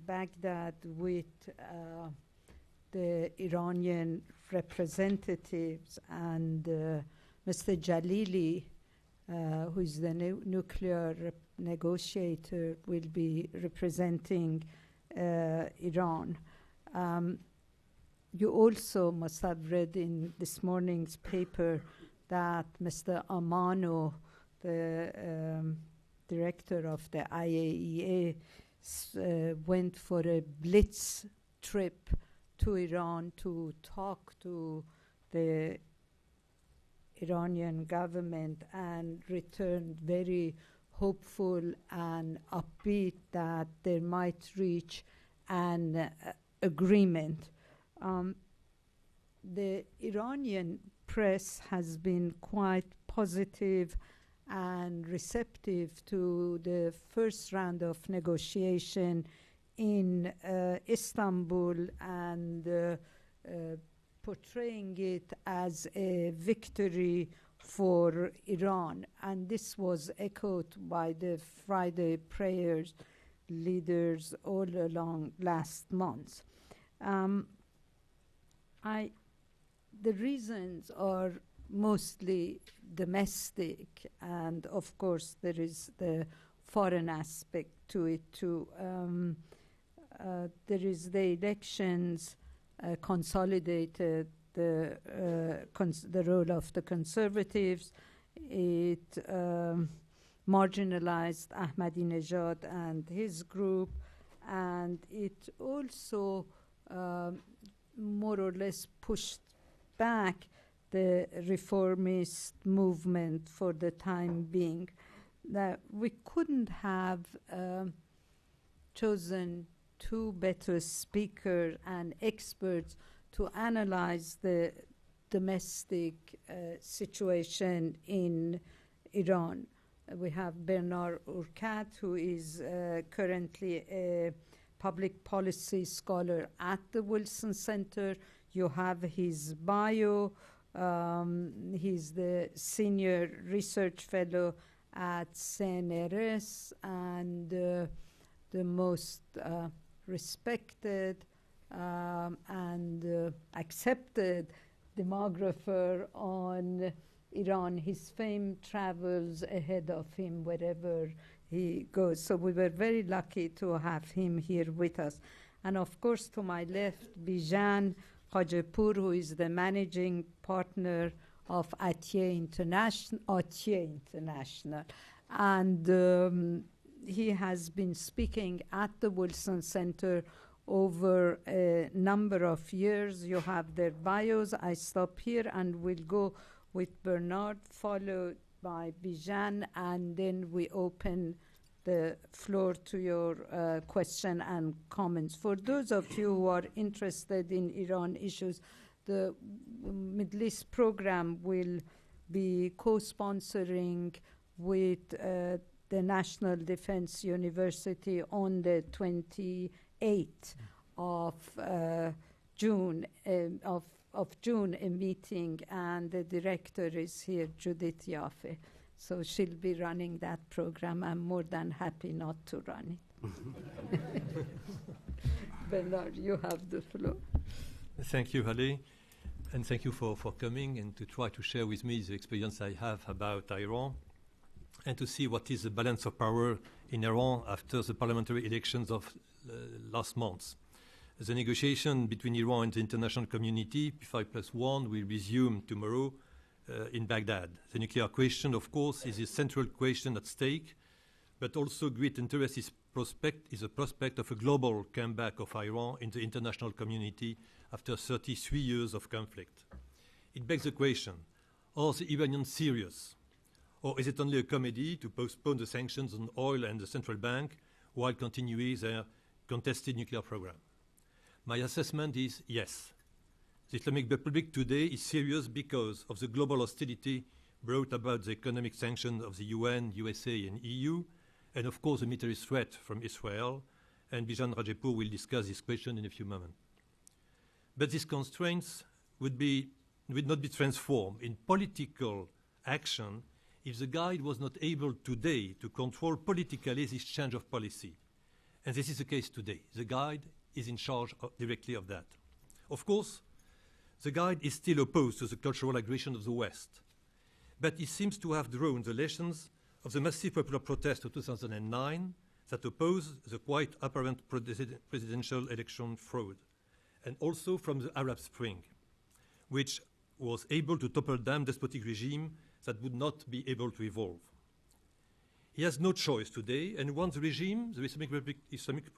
Baghdad with the Iranian representatives, and Mr. Jalili, who is the nuclear negotiator, will be representing Iran. You also must have read in this morning's paper that Mr. Amano, the director of the IAEA, went for a blitz trip to Iran to talk to the Iranian government and returned very hopeful and upbeat that they might reach an agreement. The Iranian press has been quite positive and receptive to the first round of negotiation in Istanbul, and portraying it as a victory for Iran. And this was echoed by the Friday prayers leaders all along last month. The reasons are mostly domestic, and of course there is the foreign aspect to it too. There is the elections consolidated the role of the conservatives. It marginalized Ahmadinejad and his group, and it also more or less pushed back the reformist movement for the time being. That we couldn't have chosen two better speakers and experts to analyze the domestic situation in Iran. We have Bernard Urquhart, who is currently a public policy scholar at the Wilson Center. You have his bio. He's the senior research fellow at CNRS and the most respected and accepted demographer on Iran. His fame travels ahead of him wherever he goes. So we were very lucky to have him here with us. And of course, to my left, Bijan Khajapour, who is the managing partner of Atiye International. And he has been speaking at the Wilson Center over a number of years. You have their bios. I stop here and we'll go with Bernard, followed by Bijan, and then we open the floor to your question and comments. For those of you who are interested in Iran issues, the Middle East program will be co-sponsoring with the National Defense University on the 28th of June, a meeting, and the director is here, Judith Yaffe. So she'll be running that program. I'm more than happy not to run it. Bernard, you have the floor. Thank you, Haleh, and thank you for coming and to try to share with me the experience I have about Iran and to see what is the balance of power in Iran after the parliamentary elections of last month. The negotiation between Iran and the international community, P5+1, will resume tomorrow in Baghdad. The nuclear question, of course, is a central question at stake, but also great interest is a prospect of a global comeback of Iran in the international community after 33 years of conflict. It begs the question, are the Iranians serious? Or is it only a comedy to postpone the sanctions on oil and the central bank while continuing their contested nuclear program? My assessment is yes. The Islamic Republic today is serious because of the global hostility brought about the economic sanctions of the UN, USA, and EU, and of course the military threat from Israel, and Bijan Khajapour will discuss this question in a few moments. But these constraints would not be transformed in political action if the guide was not able today to control politically this change of policy. And this is the case today. The guide is in charge directly of that. Of course, the guide is still opposed to the cultural aggression of the West, but he seems to have drawn the lessons of the massive popular protest of 2009 that opposed the quite apparent presidential election fraud, and also from the Arab Spring, which was able to topple down despotic regime that would not be able to evolve. He has no choice today, and wants the regime, the Islamic Republic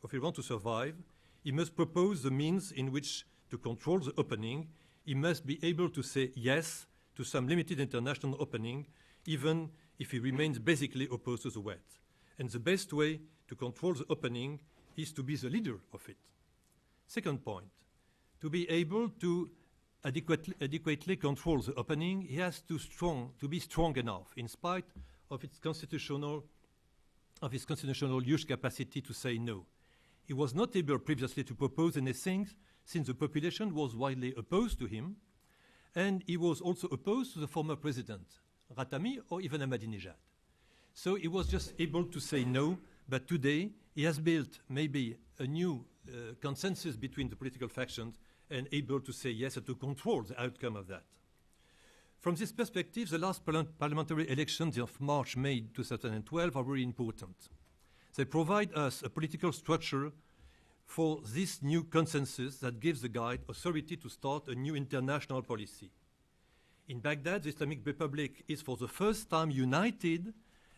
of Iran, to survive. He must propose the means in which to control the opening. He must be able to say yes to some limited international opening, even if he remains basically opposed to the West. And the best way to control the opening is to be the leader of it. Second point, to be able to adequately control the opening, he has to be strong enough, in spite of his constitutional huge capacity to say no. He was not able previously to propose anything since the population was widely opposed to him, and he was also opposed to the former president, Khatami, or even Ahmadinejad. So he was just able to say no, but today he has built maybe a new consensus between the political factions and able to say yes and to control the outcome of that. From this perspective, the last parliamentary elections of March-May 2012 are very important. They provide us a political structure for this new consensus that gives the guide authority to start a new international policy. In Baghdad, the Islamic Republic is for the first time united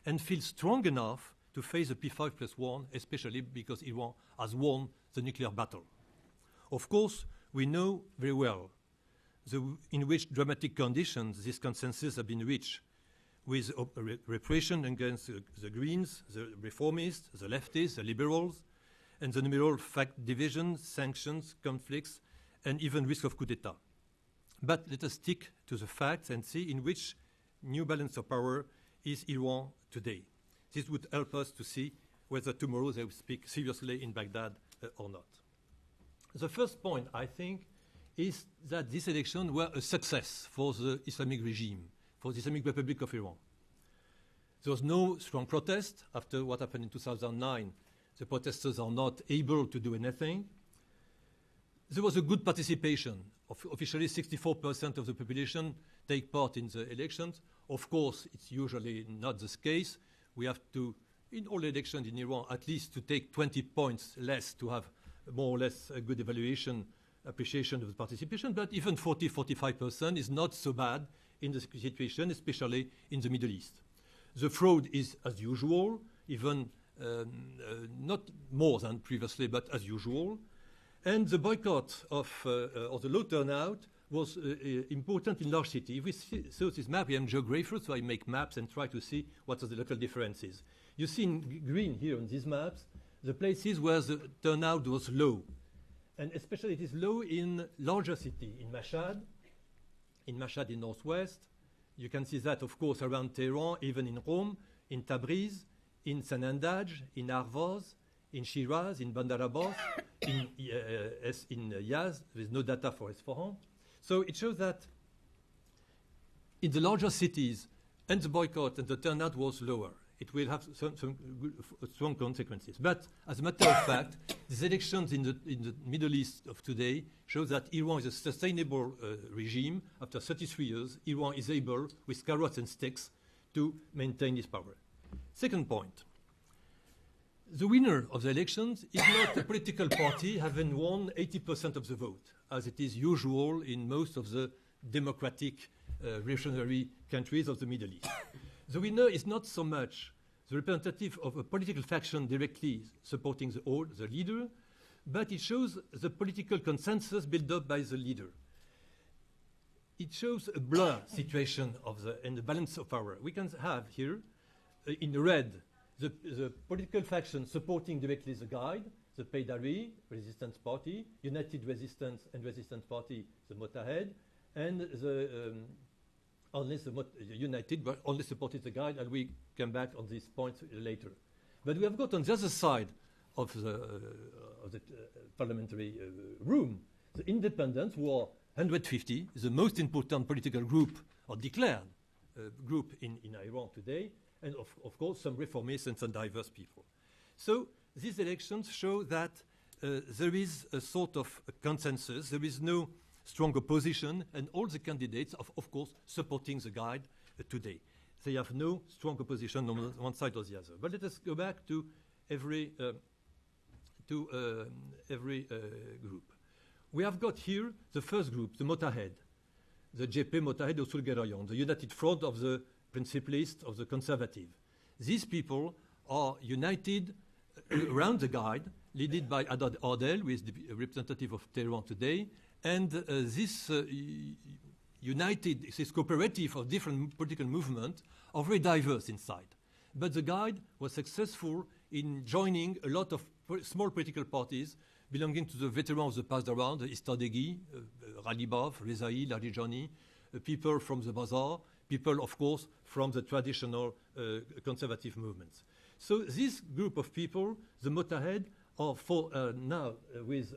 and feels strong enough to face the P5+1, especially because Iran has won the nuclear battle. Of course, we know very well in which dramatic conditions this consensus has been reached, with repression against the Greens, the reformists, the leftists, the liberals, and the numeral fact divisions, sanctions, conflicts, and even risk of coup d'etat. But let us stick to the facts and see in which new balance of power is Iran today. This would help us to see whether tomorrow they will speak seriously in Baghdad or not. The first point, I think, is that these elections were a success for the Islamic regime, for the Islamic Republic of Iran. There was no strong protest after what happened in 2009. The protesters are not able to do anything. There was a good participation. Officially, 64% of the population take part in the elections. Of course, it's usually not the case. We have to, in all elections in Iran, at least to take 20 points less to have more or less a good evaluation, appreciation of the participation, but even 40-45% is not so bad in the situation, especially in the Middle East. The fraud is as usual, even not more than previously, but as usual. And the boycott of or the low turnout was important in large cities. If we saw this map, I am a geographer, so I make maps and try to see what are the local differences. You see in green here on these maps, the places where the turnout was low. And especially it is low in larger cities, in Mashhad in northwest. You can see that, of course, around Tehran, even in Rome, in Tabriz, in Sanandaj, in Arvoz, in Shiraz, in Bandar Abbas, in Yazd, with no data for Isfahan. So it shows that in the larger cities, and the boycott and the turnout was lower. It will have some strong consequences. But as a matter of fact, these elections in the Middle East of today show that Iran is a sustainable regime. After 33 years, Iran is able, with carrots and sticks, to maintain its power. Second point. The winner of the elections is not a political party having won 80% of the vote, as it is usual in most of the democratic revolutionary countries of the Middle East. The winner is not so much the representative of a political faction directly supporting the leader, but it shows the political consensus built up by the leader. It shows a blur situation of and the balance of power. We can have here, in red, the political faction supporting directly the guide, the Paydari Resistance Party, United Resistance and Resistance Party, the Motahed, and the United, but only supported the guide, and we come back on these points later. But we have got on the other side of the parliamentary room, the independents, who are 150, the most important political group, or declared group in Iran today, and of course some reformists and some diverse people. So these elections show that there is a sort of a consensus. There is no strong opposition, and all the candidates, of course, supporting the guide today. They have no strong opposition on one side or the other. But let us go back to every group. We have got here the first group, the Mottahed, the JP Mottahed Usul Gerayan, the United Front of the Principalists, of the Conservative. These people are united around the guide, led by Adad Adel, who is the representative of Tehran today, and this united, this cooperative of different political movements are very diverse inside. But the guide was successful in joining a lot of small political parties belonging to the veterans of the past around, Istadeghi, Ghalibaf, Rezaei, Larijani, people from the Bazaar, people, of course, from the traditional conservative movements. So this group of people, the Mottahed, are now with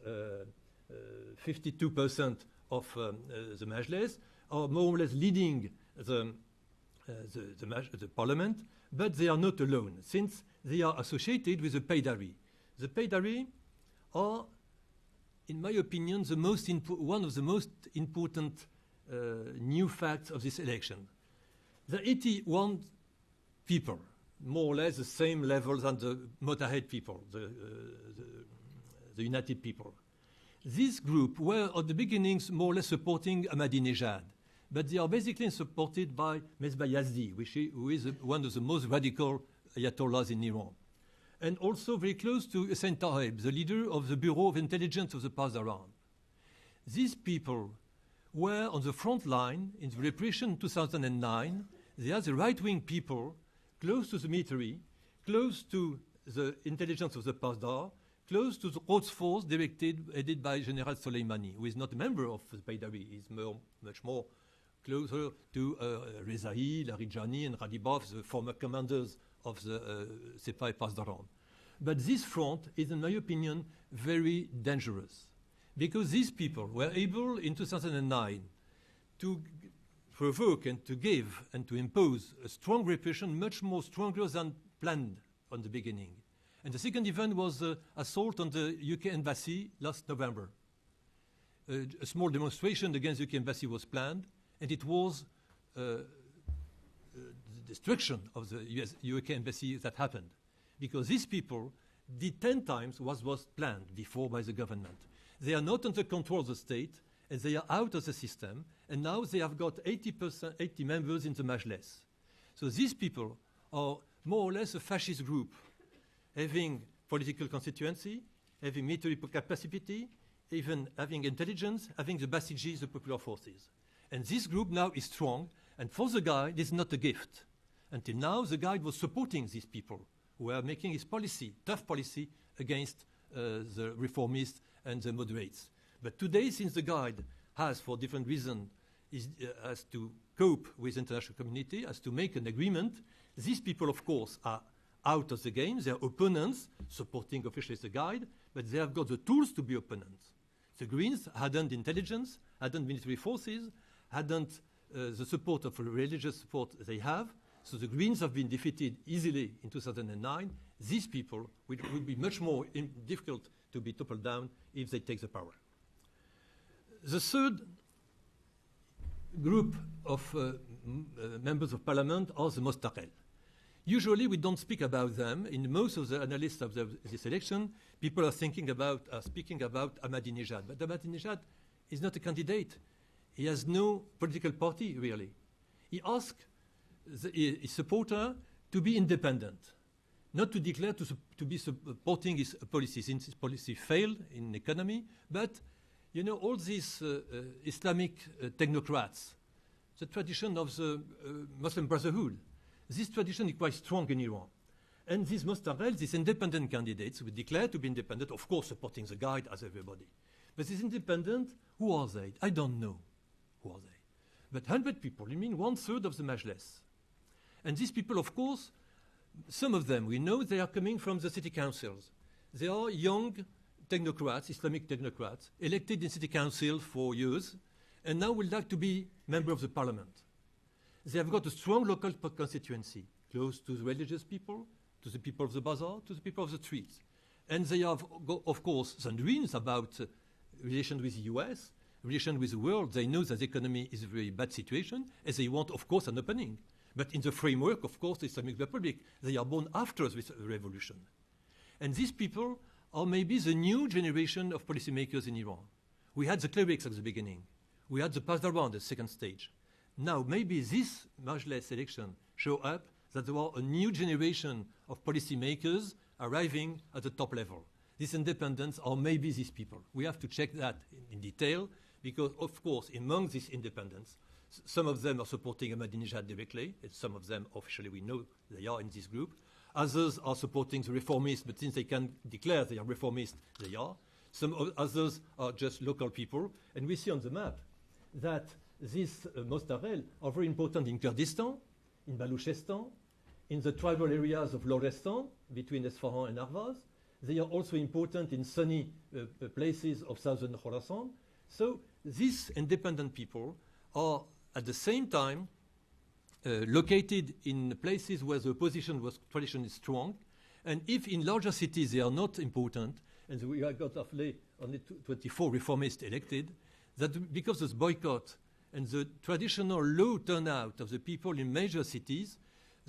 52% of the Majlis, are more or less leading the parliament, but they are not alone, since they are associated with the Paydari. The Paydari are, in my opinion, one of the most important new facts of this election. The 81 people, more or less the same level than the Mottahed people, the United people. This group were at the beginnings more or less supporting Ahmadinejad, but they are basically supported by Mesbah Yazdi, who is one of the most radical ayatollahs in Iran, and also very close to Hussein Taqib, the leader of the Bureau of Intelligence of the Pasdaran. These people were on the front line in the repression in 2009. They are the right-wing people close to the military, close to the intelligence of the Pasdar, close to the Quds force headed by General Soleimani, who is not a member of the Paydari. He is much more closer to Rezaei, Larijani, and Ghalibaf, the former commanders of the Sepah Pasdaran. But this front is, in my opinion, very dangerous, because these people were able in 2009 to provoke and to give and to impose a strong repression, much more stronger than planned on the beginning. And the second event was the assault on the UK embassy last November. A small demonstration against the UK embassy was planned, and it was the destruction of the UK embassy that happened, because these people did 10 times what was planned before by the government. They are not under control of the state, and they are out of the system, and now they have got 80 members in the Majlis. So these people are more or less a fascist group, having political constituency, having military capacity, even having intelligence, having the Basijis, the popular forces. And this group now is strong, and for the guide, it's not a gift. Until now, the guide was supporting these people who were making his policy, tough policy, against the reformists and the moderates. But today, since the guide has, for different reasons, has to cope with the international community, has to make an agreement, these people, of course, are out of the game. They are opponents, supporting officially the guide, but they have got the tools to be opponents. The Greens hadn't intelligence, hadn't military forces, hadn't the support of religious support they have. So the Greens have been defeated easily in 2009. These people would be much more difficult to be toppled down if they take the power. The third group of members of parliament are the Mostaqel. Usually we don't speak about them. In most of the analysts of this election, people are speaking about Ahmadinejad. But Ahmadinejad is not a candidate. He has no political party, really. He asked his supporter to be independent, not to declare to be supporting his policies, since his policy failed in economy. But, you know, all these Islamic technocrats, the tradition of the Muslim Brotherhood, this tradition is quite strong in Iran. And these Mostaqel, these independent candidates, who declare to be independent, of course supporting the guide as everybody. But these independent, who are they? I don't know who are they. But 100 people, I mean 1/3 of the Majlis. And these people, of course, some of them, we know they are coming from the city councils. They are young technocrats, Islamic technocrats, elected in city council for years, and now would like to be member of the parliament. They have got a strong local constituency, close to the religious people, to the people of the bazaar, to the people of the streets. And they have, of course, some dreams about relations with the US, relations with the world. They know that the economy is a very bad situation, and they want, of course, an opening. But in the framework, of course, the Islamic Republic, they are born after this revolution. And these people are maybe the new generation of policymakers in Iran. We had the clerics at the beginning. We had the Pasdaran at the second stage. Now, maybe this Majlis election show up that there are a new generation of policymakers arriving at the top level. These independents are maybe these people. We have to check that in detail because, of course, among these independents, some of them are supporting Ahmadinejad directly, and some of them officially we know they are in this group. Others are supporting the reformists, but since they can declare they are reformists, they are. Some others are just local people. And we see on the map that these Mostarel are very important in Kurdistan, in Baluchistan, in the tribal areas of Lorestan, between Esfahan and Arvaz. They are also important in sunny places of southern Khorasan. So these independent people are at the same time located in places where the opposition was traditionally strong. And if in larger cities they are not important, and we got only 24 reformists elected, that because of boycott and the traditional low turnout of the people in major cities,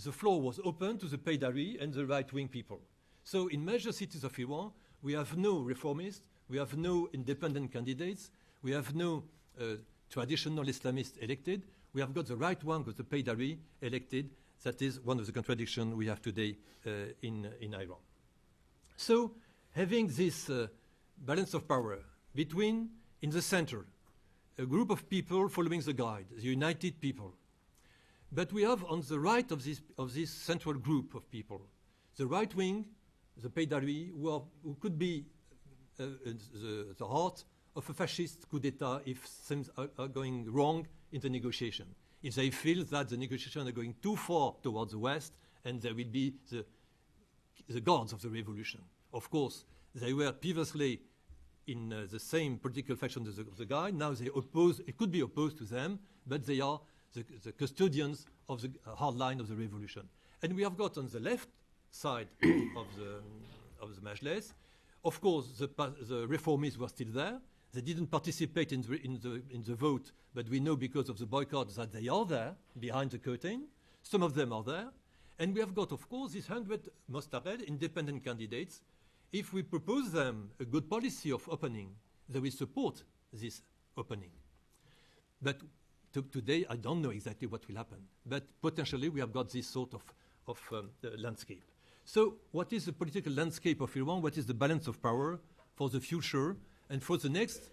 the floor was open to the Paydari and the right-wing people. So in major cities of Iran, we have no reformists, we have no independent candidates, we have no traditional Islamists elected. We have got the right one with the Paydari elected. That is one of the contradictions we have today in Iran. So having this balance of power between, in the center, a group of people following the guide, the united people. But we have on the right of this central group of people, the right wing, the Paydari, who could be the heart of a fascist coup d'etat if things are going wrong in the negotiation. If they feel that the negotiations are going too far towards the West and there will be the guards of the revolution. Of course, they were previously in the same political faction as the guy. Now they oppose, it could be opposed to them, but they are the custodians of the hard line of the revolution. And we have got on the left side of the Majlis, of course, the reformists were still there. They didn't participate in the vote, but we know because of the boycott that they are there, behind the curtain. Some of them are there. And we have got, of course, these 100 Mostarel independent candidates. If we propose them a good policy of opening, they will support this opening. But today, I don't know exactly what will happen. But potentially, we have got this sort of landscape. So what is the political landscape of Iran? What is the balance of power for the future and for the next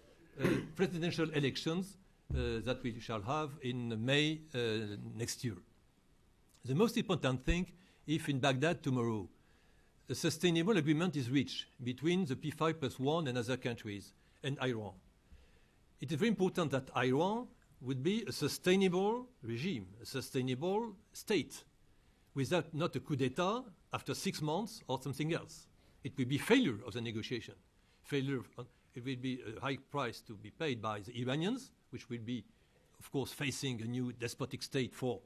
presidential elections that we shall have in May next year? The most important thing, if in Baghdad tomorrow a sustainable agreement is reached between the P5+1 and other countries and Iran, it is very important that Iran would be a sustainable regime, a sustainable state, without not a coup d'etat after 6 months or something else. It will be failure of the negotiation. It will be a high price to be paid by the Iranians, which will be, of course, facing a new despotic state for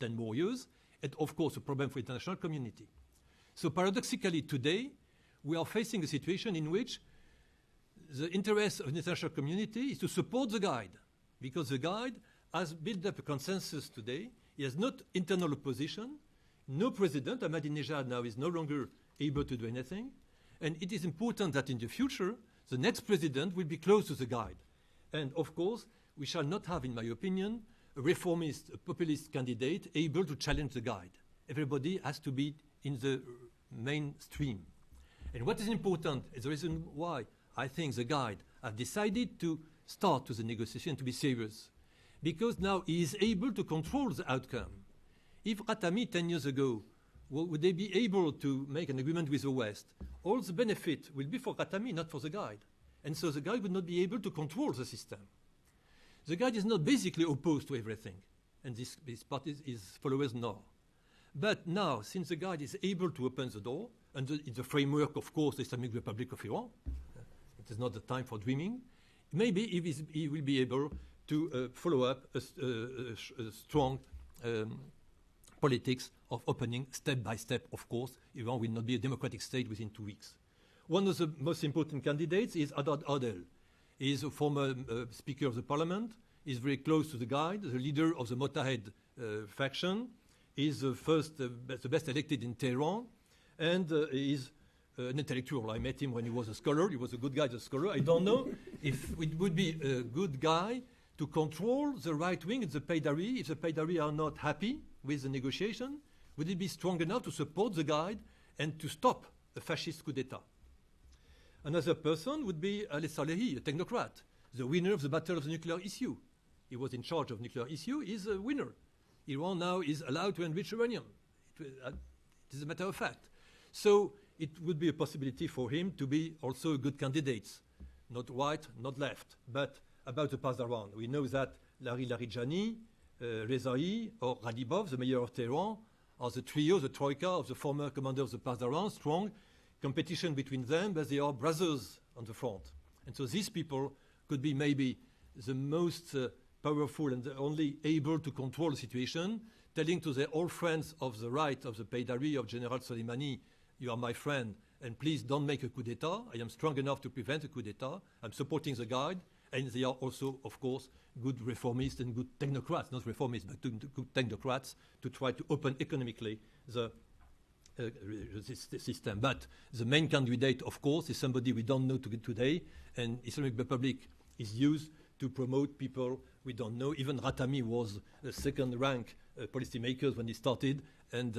10 more years, and of course a problem for the international community. So paradoxically today, we are facing a situation in which the interest of the international community is to support the guide, because the guide has built up a consensus today. He has not internal opposition, no president. Ahmadinejad now is no longer able to do anything. And it is important that in the future, the next president will be close to the guide. And of course, we shall not have, in my opinion, a reformist, a populist candidate able to challenge the guide. Everybody has to be in the mainstream. And what is important is the reason why I think the guide have decided to start with the negotiation, to be serious. Because now he is able to control the outcome. If Khatami 10 years ago, would they be able to make an agreement with the West? All the benefit will be for Khatami, not for the guide. And so the guide would not be able to control the system. The guide is not basically opposed to everything, and this party is followers nor. But now, since the guide is able to open the door, and in the framework, of course, the Islamic Republic of Iran, it is not the time for dreaming, maybe he will be able to follow up a strong politics of opening step by step. Of course, Iran will not be a democratic state within 2 weeks. One of the most important candidates is Haddad Adel. He is a former Speaker of the Parliament. He is very close to the Guide, the leader of the Mottahed faction. He is the best elected in Tehran, and he is an intellectual. I met him when he was a scholar. He was a good guy as a scholar. I don't know if it would be a good guy to control the right wing and the Paydari. If the Paydari are not happy with the negotiation, would it be strong enough to support the Guide and to stop a fascist coup d'etat? Another person would be Ali Salehi, a technocrat, the winner of the battle of the nuclear issue. He was in charge of nuclear issue. He's a winner. Iran now is allowed to enrich uranium. It is a matter of fact. So it would be a possibility for him to be also a good candidate, not right, not left. But about the Pasdaran, we know that Larry Larijani, Rezai, or Radibov, the mayor of Tehran, are the trio, the troika of the former commander of the Pasdaran, strong competition between them, but they are brothers on the front. And so these people could be maybe the most powerful and the only able to control the situation, telling to their old friends of the right of the Paydari, of General Soleimani, you are my friend, and please don't make a coup d'etat. I am strong enough to prevent a coup d'etat. I'm supporting the Guide, and they are also, of course, good reformists and good technocrats, not reformists, but good technocrats, to try to open economically the system. But the main candidate, of course, is somebody we don't know today, and Islamic Republic is used to promote people we don't know. Even Ratami was a second-rank policymaker when he started, and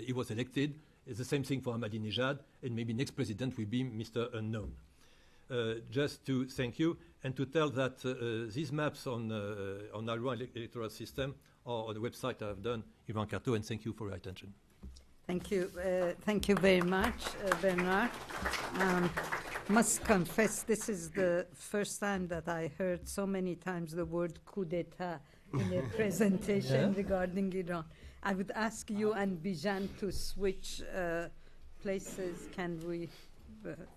he was elected. It's the same thing for Ahmadinejad, and maybe next president will be Mr. Unknown. Just to thank you and to tell that these maps on Iran electoral system are on the website I have done, Iran Carto, and thank you for your attention. Thank you. Thank you very much, Bernard. Must confess, this is the first time that I heard so many times the word coup d'etat in a presentation regarding Iran. I would ask you and Bijan to switch places. Can we?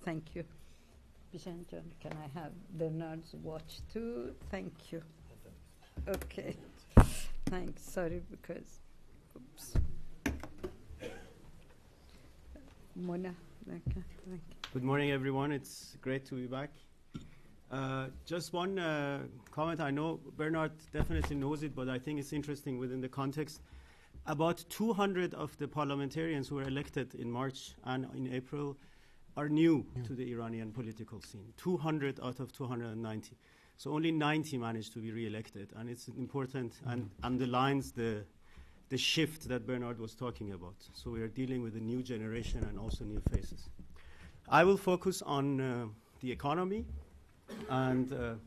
Thank you. Bijan, can I have Bernard's watch too? Thank you. Okay. Thanks. Sorry, because. Oops. Mona. Okay. Thank you. Good morning, everyone. It's great to be back. Just one comment. I know Bernard definitely knows it, but I think it's interesting within the context. About 200 of the parliamentarians who were elected in March and in April are new to the Iranian political scene. 200 out of 290. So only 90 managed to be re-elected, and it's important and underlines the shift that Bernard was talking about. So we are dealing with a new generation and also new faces. I will focus on the economy, and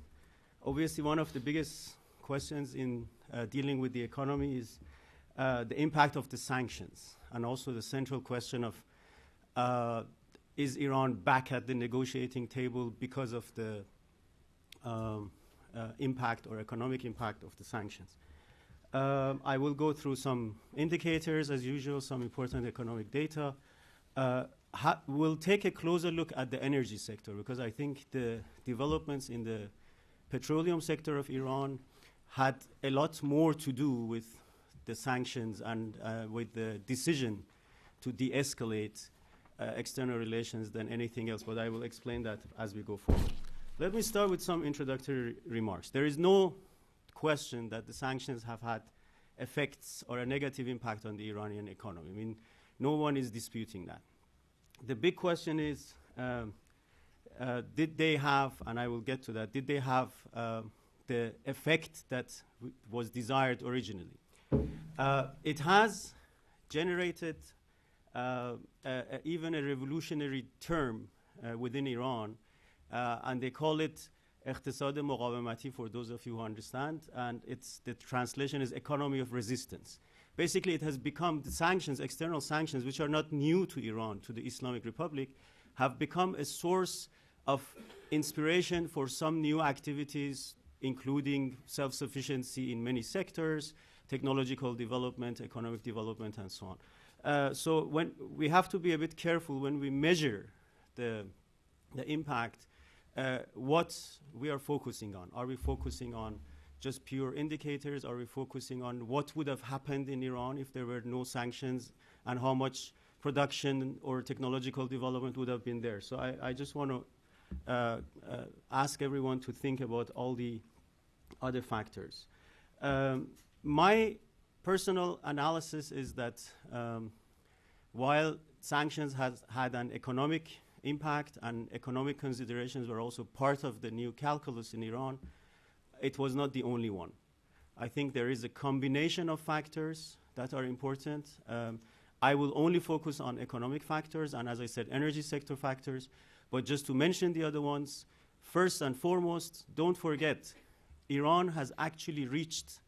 obviously one of the biggest questions in dealing with the economy is the impact of the sanctions, and also the central question of is Iran back at the negotiating table because of the impact or economic impact of the sanctions. I will go through some indicators, as usual, some important economic data. We'll take a closer look at the energy sector, because I think the developments in the petroleum sector of Iran had a lot more to do with the sanctions and with the decision to de-escalate external relations than anything else, but I will explain that as we go forward. Let me start with some introductory remarks. There is no question that the sanctions have had effects or a negative impact on the Iranian economy. I mean, no one is disputing that. The big question is, did they have, and I will get to that, did they have the effect that was desired originally? It has generated even a revolutionary term within Iran, and they call it اقتصاد مقاومتی, for those of you who understand, and the translation is economy of resistance. Basically, it has become the sanctions, external sanctions, which are not new to Iran, to the Islamic Republic, have become a source of inspiration for some new activities, including self-sufficiency in many sectors, technological development, economic development, and so on. So when we have to be a bit careful when we measure the impact, what we are focusing on. Are we focusing on just pure indicators? Are we focusing on what would have happened in Iran if there were no sanctions, and how much production or technological development would have been there. So I just want to ask everyone to think about all the other factors. My personal analysis is that while sanctions has had an economic impact and economic considerations were also part of the new calculus in Iran, it was not the only one. I think there is a combination of factors that are important. I will only focus on economic factors and, as I said, energy sector factors. But just to mention the other ones, first and foremost, don't forget, Iran has actually reached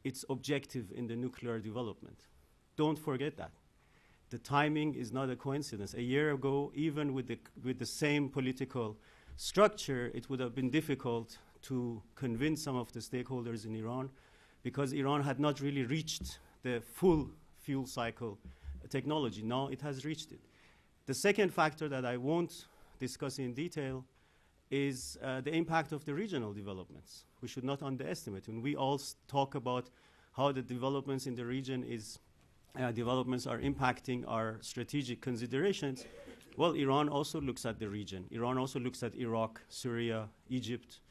its objective in the nuclear development. Don't forget that. The timing is not a coincidence. A year ago, even with the same political structure, it would have been difficult to convince some of the stakeholders in Iran because Iran had not really reached the full fuel cycle technology. Now it has reached it. The second factor that I won't discuss in detail is the impact of the regional developments. We should not underestimate. When we all talk about how the developments in the region developments are impacting our strategic considerations, well, Iran also looks at the region. Iran also looks at Iraq, Syria, Egypt,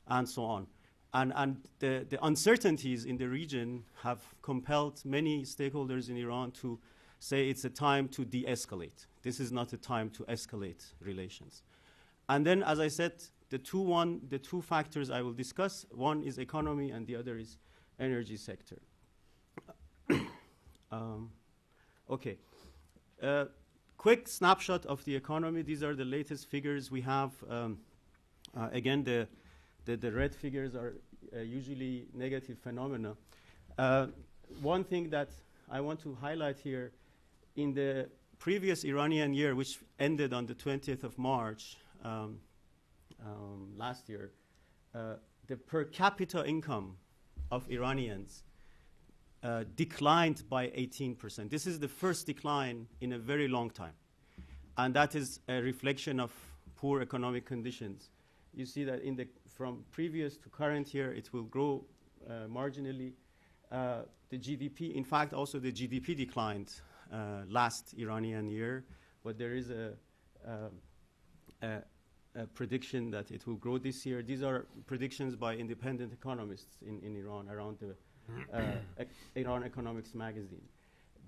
and so on. And the uncertainties in the region have compelled many stakeholders in Iran to say it's a time to de-escalate. This is not a time to escalate relations. And then, as I said, the two factors I will discuss, one is economy and the other is energy sector. Okay. Quick snapshot of the economy. These are the latest figures we have. Again, the red figures are usually negative phenomena. One thing that I want to highlight here, in the previous Iranian year, which ended on the 20th of March last year, the per capita income of Iranians declined by 18%. This is the first decline in a very long time. And that is a reflection of poor economic conditions. You see that from previous to current year, it will grow marginally. The GDP, in fact, also the GDP declined last Iranian year, but there is a prediction that it will grow this year. These are predictions by independent economists in Iran around the Iran Economics magazine.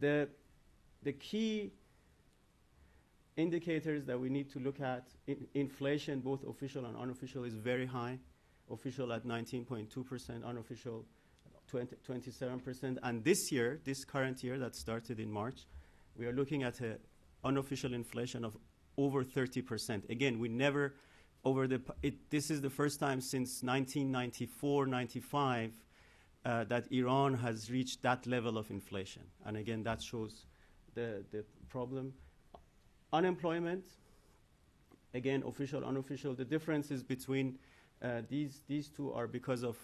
The key indicators that we need to look at, inflation, both official and unofficial, is very high. Official at 19.2%, unofficial 27%. And this year, this current year that started in March, we are looking at an unofficial inflation of over 30%. Again, we never, this is the first time since 1994, 95, that Iran has reached that level of inflation. And again, that shows the problem. Unemployment, again, official, unofficial. The differences between these two are because of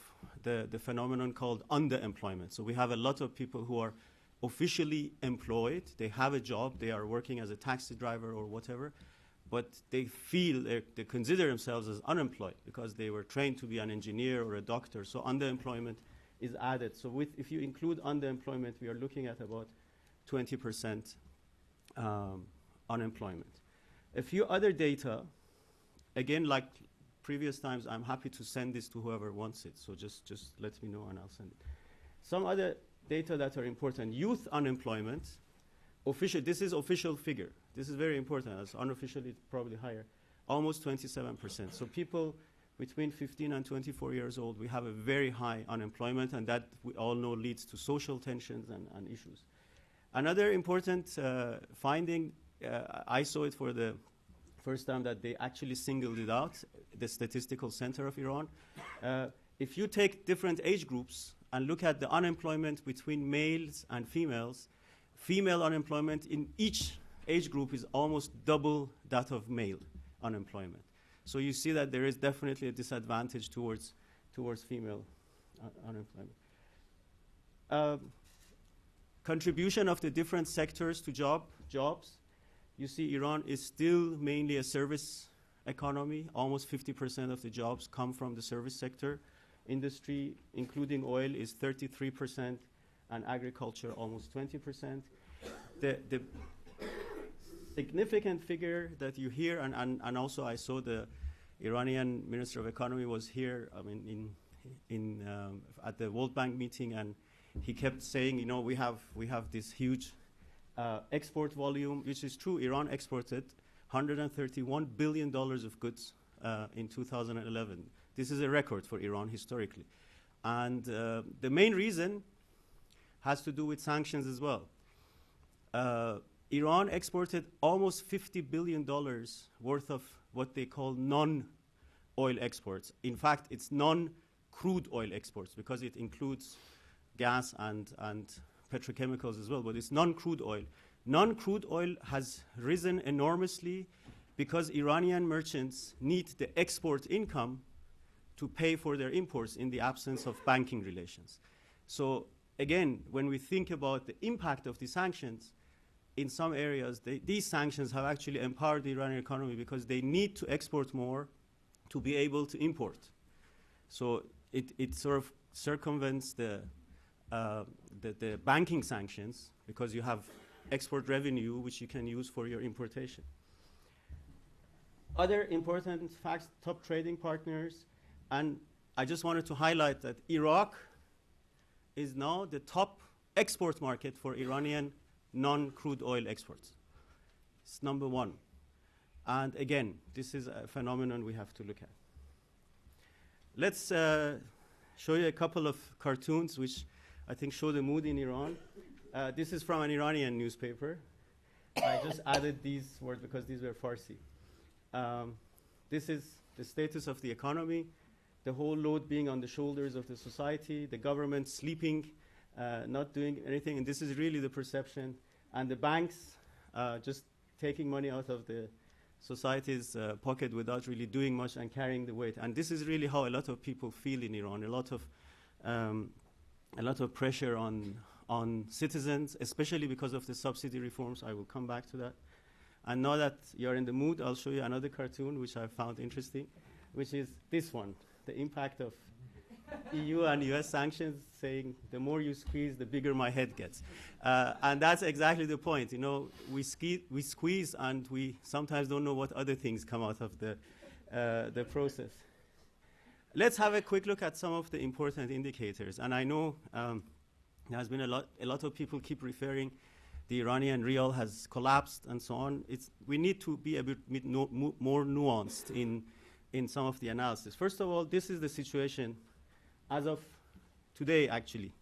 the phenomenon called underemployment. So we have a lot of people who are officially employed. They have a job. They are working as a taxi driver or whatever. But they feel, they consider themselves as unemployed because they were trained to be an engineer or a doctor. So underemployment is added. So if you include underemployment, we are looking at about 20% unemployment. A few other data, again, like previous times, I'm happy to send this to whoever wants it. So just let me know and I'll send it. Some other data that are important. Youth unemployment, this is official figure. This is very important. As unofficial, it's probably higher. Almost 27%. So people between 15 and 24 years old, we have a very high unemployment, and that we all know leads to social tensions and issues. Another important finding, I saw it for the first time that they actually singled it out, the Statistical Center of Iran. If you take different age groups and look at the unemployment between males and females, female unemployment in each age group is almost double that of male unemployment. So you see that there is definitely a disadvantage towards female unemployment. Contribution of the different sectors to jobs. You see Iran is still mainly a service economy. Almost 50% of the jobs come from the service sector. Industry, including oil, is 33%, and agriculture almost 20%. significant figure that you hear, and also I saw the Iranian Minister of Economy was here, I mean, at the World Bank meeting, and he kept saying, you know, we have this huge export volume, which is true. Iran exported $131 billion of goods in 2011. This is a record for Iran historically. And the main reason has to do with sanctions as well. Iran exported almost $50 billion worth of what they call non-oil exports. In fact, it's non-crude oil exports because it includes gas and petrochemicals as well, but it's non-crude oil. Non-crude oil has risen enormously because Iranian merchants need the export income to pay for their imports in the absence of banking relations. So again, when we think about the impact of the sanctions, in some areas, these sanctions have actually empowered the Iranian economy because they need to export more to be able to import. So it sort of circumvents the banking sanctions because you have export revenue which you can use for your importation. Other important facts, top trading partners, and I just wanted to highlight that Iraq is now the top export market for Iranian non-crude oil exports. It's number one. And again, this is a phenomenon we have to look at. Let's show you a couple of cartoons which I think show the mood in Iran. This is from an Iranian newspaper. I just added these words because these were Farsi. This is the status of the economy, the whole load being on the shoulders of the society, the government sleeping, not doing anything, and this is really the perception, and the banks just taking money out of the society's pocket without really doing much and carrying the weight. And this is really how a lot of people feel in Iran, a lot of pressure on citizens, especially because of the subsidy reforms. I will come back to that. And now that you're in the mood, I'll show you another cartoon which I found interesting, which is this one, the impact of EU and US sanctions, saying the more you squeeze, the bigger my head gets. And that's exactly the point. You know, we squeeze and we sometimes don't know what other things come out of the process. Let's have a quick look at some of the important indicators. And I know there has been a lot of people keep referring the Iranian rial has collapsed and so on. We need to be a bit more nuanced in some of the analysis. First of all, this is the situation as of today, actually.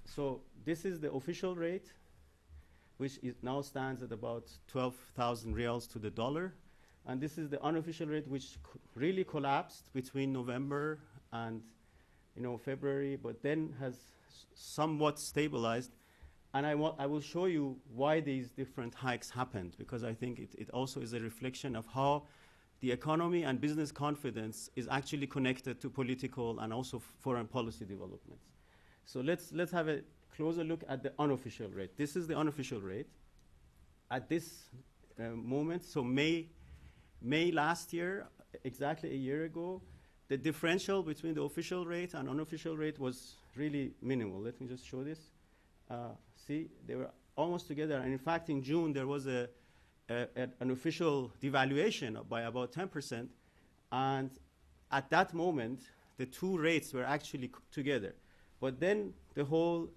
So this is the official rate, which now stands at about 12,000 rials to the dollar. And this is the unofficial rate, which really collapsed between November and February, but then has somewhat stabilized. And I will show you why these different hikes happened, because I think it also is a reflection of how the economy and business confidence is actually connected to political and also foreign policy developments. So let's have a closer look at the unofficial rate. This is the unofficial rate. At this moment, so May last year, exactly a year ago, the differential between the official rate and unofficial rate was really minimal. Let me just show this. See, they were almost together. And in fact, in June, there was an official devaluation by about 10%. And at that moment, the two rates were actually together. But then the whole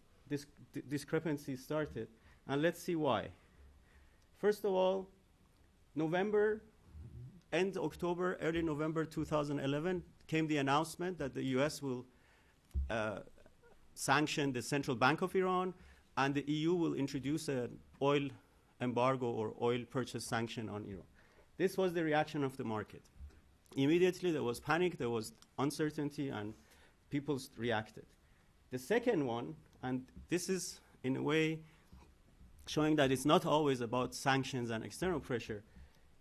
discrepancy started. And let's see why. First of all, end October, early November 2011, came the announcement that the US will sanction the Central Bank of Iran, and the EU will introduce an oil embargo or oil purchase sanction on Iran. This was the reaction of the market. Immediately there was panic, there was uncertainty, and people reacted. The second one, and this is in a way showing that it's not always about sanctions and external pressure.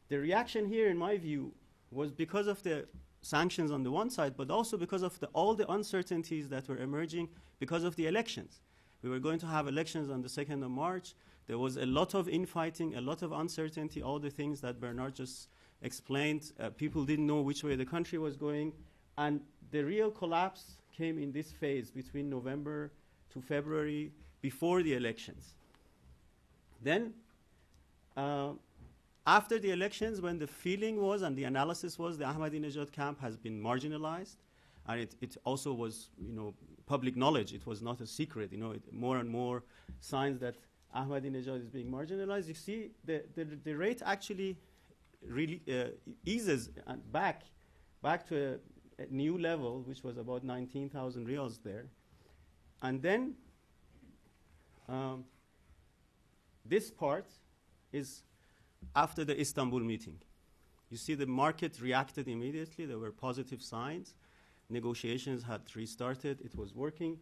The reaction here, in my view, was because of the sanctions on the one side, but also because of all the uncertainties that were emerging because of the elections. We were going to have elections on the 2nd of March. There was a lot of infighting, a lot of uncertainty, all the things that Bernard just explained. People didn't know which way the country was going. And the real collapse came in this phase between November to February, before the elections. Then After the elections, when the feeling was and the analysis was the Ahmadinejad camp has been marginalized, and it also was, public knowledge. It was not a secret. More and more signs that Ahmadinejad is being marginalized. You see, the rate actually really eases back to a new level, which was about 19,000 riyals there. And then this part is after the Istanbul meeting. You see the market reacted immediately. There were positive signs. Negotiations had restarted. It was working.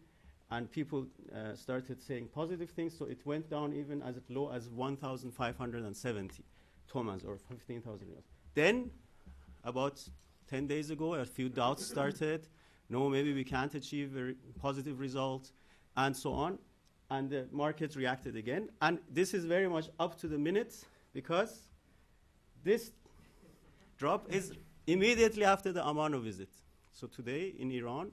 And people started saying positive things. So it went down even as low as 1,570 tomans, or 15,000 riyals. Then, about 10 days ago, a few doubts started. No, maybe we can't achieve a positive result, and so on. And the market reacted again. And this is very much up to the minute, because this drop is immediately after the Amano visit. So today in Iran,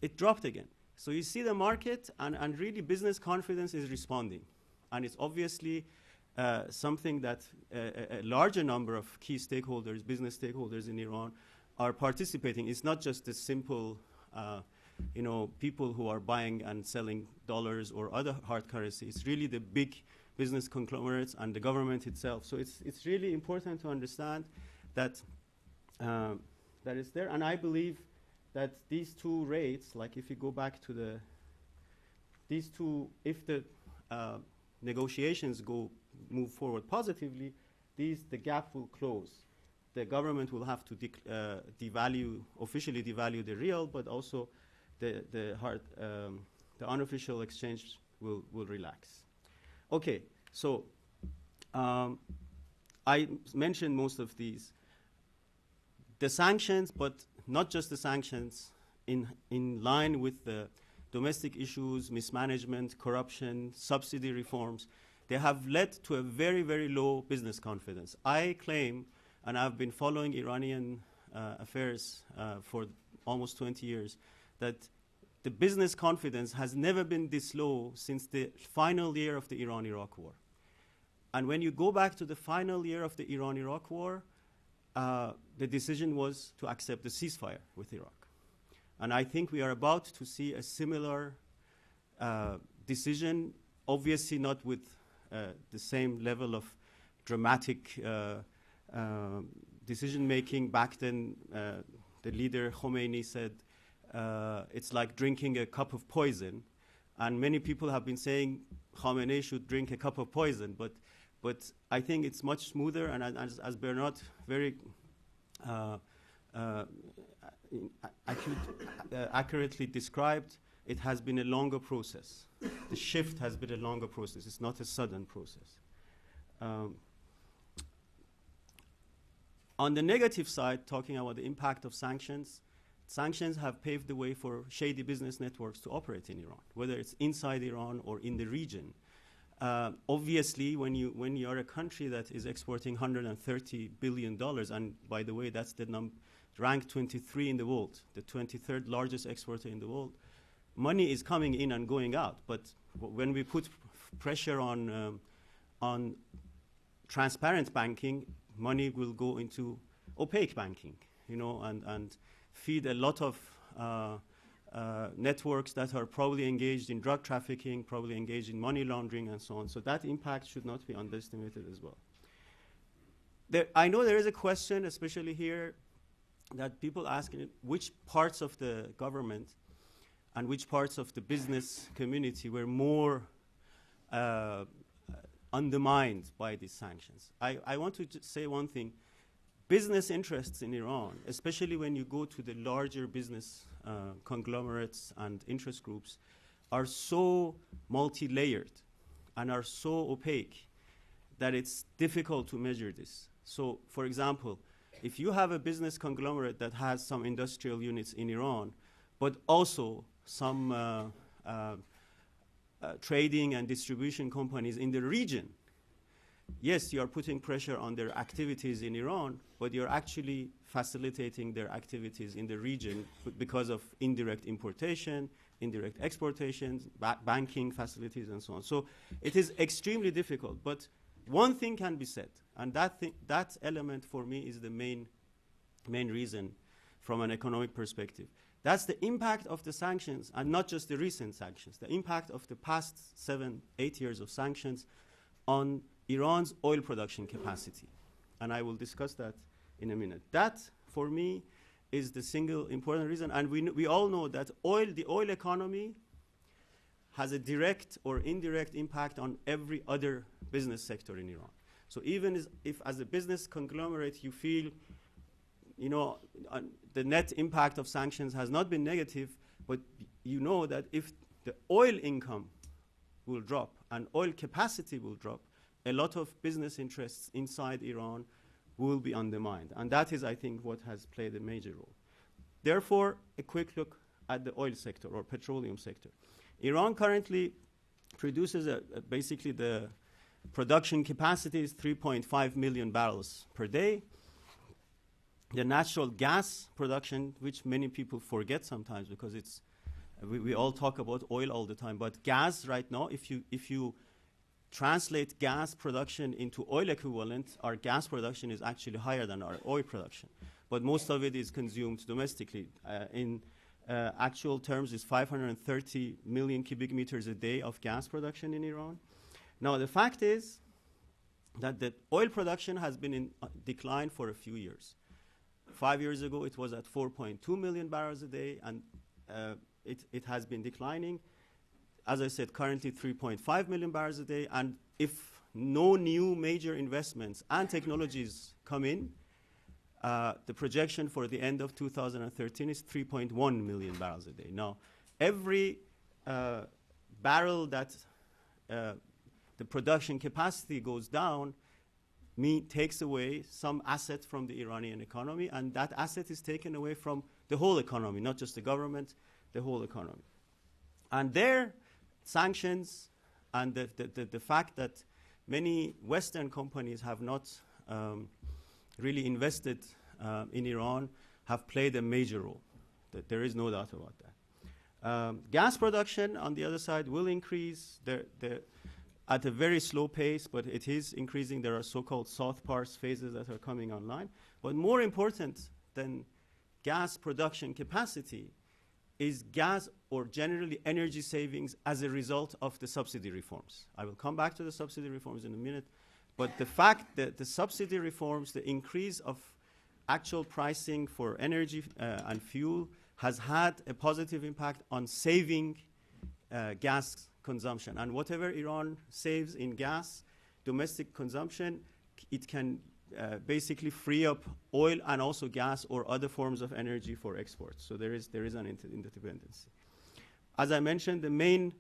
it dropped again. So you see the market, and really business confidence is responding. And it's obviously something that a larger number of key stakeholders, business stakeholders in Iran, are participating. It's not just the simple people who are buying and selling dollars or other hard currency. It's really the big business conglomerates and the government itself. So it's really important to understand that that is there. And I believe that these two rates, like if you go back to these two, if the negotiations move forward positively, the gap will close. The government will have to officially devalue the real, but also the unofficial exchange will relax. Okay, so I mentioned most of these. The sanctions, but not just the sanctions, in line with the domestic issues, mismanagement, corruption, subsidy reforms, they have led to a very, very low business confidence. I claim, and I've been following Iranian affairs for almost 20 years, that the business confidence has never been this low since the final year of the Iran-Iraq war. And when you go back to the final year of the Iran-Iraq war, the decision was to accept the ceasefire with Iraq. And I think we are about to see a similar decision, obviously not with the same level of dramatic decision-making. Back then, the leader Khomeini said, it's like drinking a cup of poison. And many people have been saying Khamenei should drink a cup of poison, but I think it's much smoother, and as Bernard very accurately described, it has been a longer process. The shift has been a longer process. It's not a sudden process. On the negative side, talking about the impact of sanctions, sanctions have paved the way for shady business networks to operate in Iran, whether it's inside Iran or in the region. Obviously, when you are a country that is exporting $130 billion, and by the way, that's the ranked 23 in the world, the 23rd largest exporter in the world, money is coming in and going out. But when we put pressure on transparent banking, money will go into opaque banking, and feed a lot of networks that are probably engaged in drug trafficking, probably engaged in money laundering, and so on. So that impact should not be underestimated as well. I know there is a question, especially here, that people ask which parts of the government and which parts of the business community were more undermined by these sanctions. I want to say one thing. Business interests in Iran, especially when you go to the larger business conglomerates and interest groups, are so multi-layered and are so opaque that it's difficult to measure this. So, for example, if you have a business conglomerate that has some industrial units in Iran, but also some trading and distribution companies in the region, yes, you are putting pressure on their activities in Iran, but you're actually facilitating their activities in the region because of indirect importation, indirect exportation, banking facilities, and so on. So it is extremely difficult. But one thing can be said, and that element for me is the main reason from an economic perspective. That's the impact of the sanctions, and not just the recent sanctions, the impact of the past 7-8 years of sanctions on Iran's oil production capacity. And I will discuss that in a minute. That, for me, is the single important reason. And we all know that the oil economy has a direct or indirect impact on every other business sector in Iran. So even if as a business conglomerate you feel, the net impact of sanctions has not been negative, but you know that if the oil income will drop and oil capacity will drop, a lot of business interests inside Iran will be undermined. And that is, I think, what has played a major role. Therefore, a quick look at the oil sector or petroleum sector. Iran currently produces basically the production capacity is 3.5 million barrels per day. The natural gas production, which many people forget sometimes because we all talk about oil all the time, but gas right now, if you translate gas production into oil equivalent, our gas production is actually higher than our oil production. But most of it is consumed domestically. In actual terms, it's 530 million cubic meters a day of gas production in Iran. Now, the fact is that the oil production has been in decline for a few years. 5 years ago, it was at 4.2 million barrels a day, and it has been declining. As I said, currently 3.5 million barrels a day, and if no new major investments and technologies come in, the projection for the end of 2013 is 3.1 million barrels a day. Now, every barrel that the production capacity goes down takes away some asset from the Iranian economy, and that asset is taken away from the whole economy, not just the government, the whole economy. And their sanctions and the fact that many Western companies have not really invested in Iran have played a major role. There is no doubt about that. Gas production, on the other side, will increase at a very slow pace, but it is increasing. There are so-called South Pars phases that are coming online. But more important than gas production capacity is gas or generally energy savings as a result of the subsidy reforms. I will come back to the subsidy reforms in a minute. But the fact that the subsidy reforms, the increase of actual pricing for energy and fuel has had a positive impact on saving gas consumption. And whatever Iran saves in gas, domestic consumption, it can basically free up oil and also gas or other forms of energy for export. So there is an interdependency. As I mentioned, the main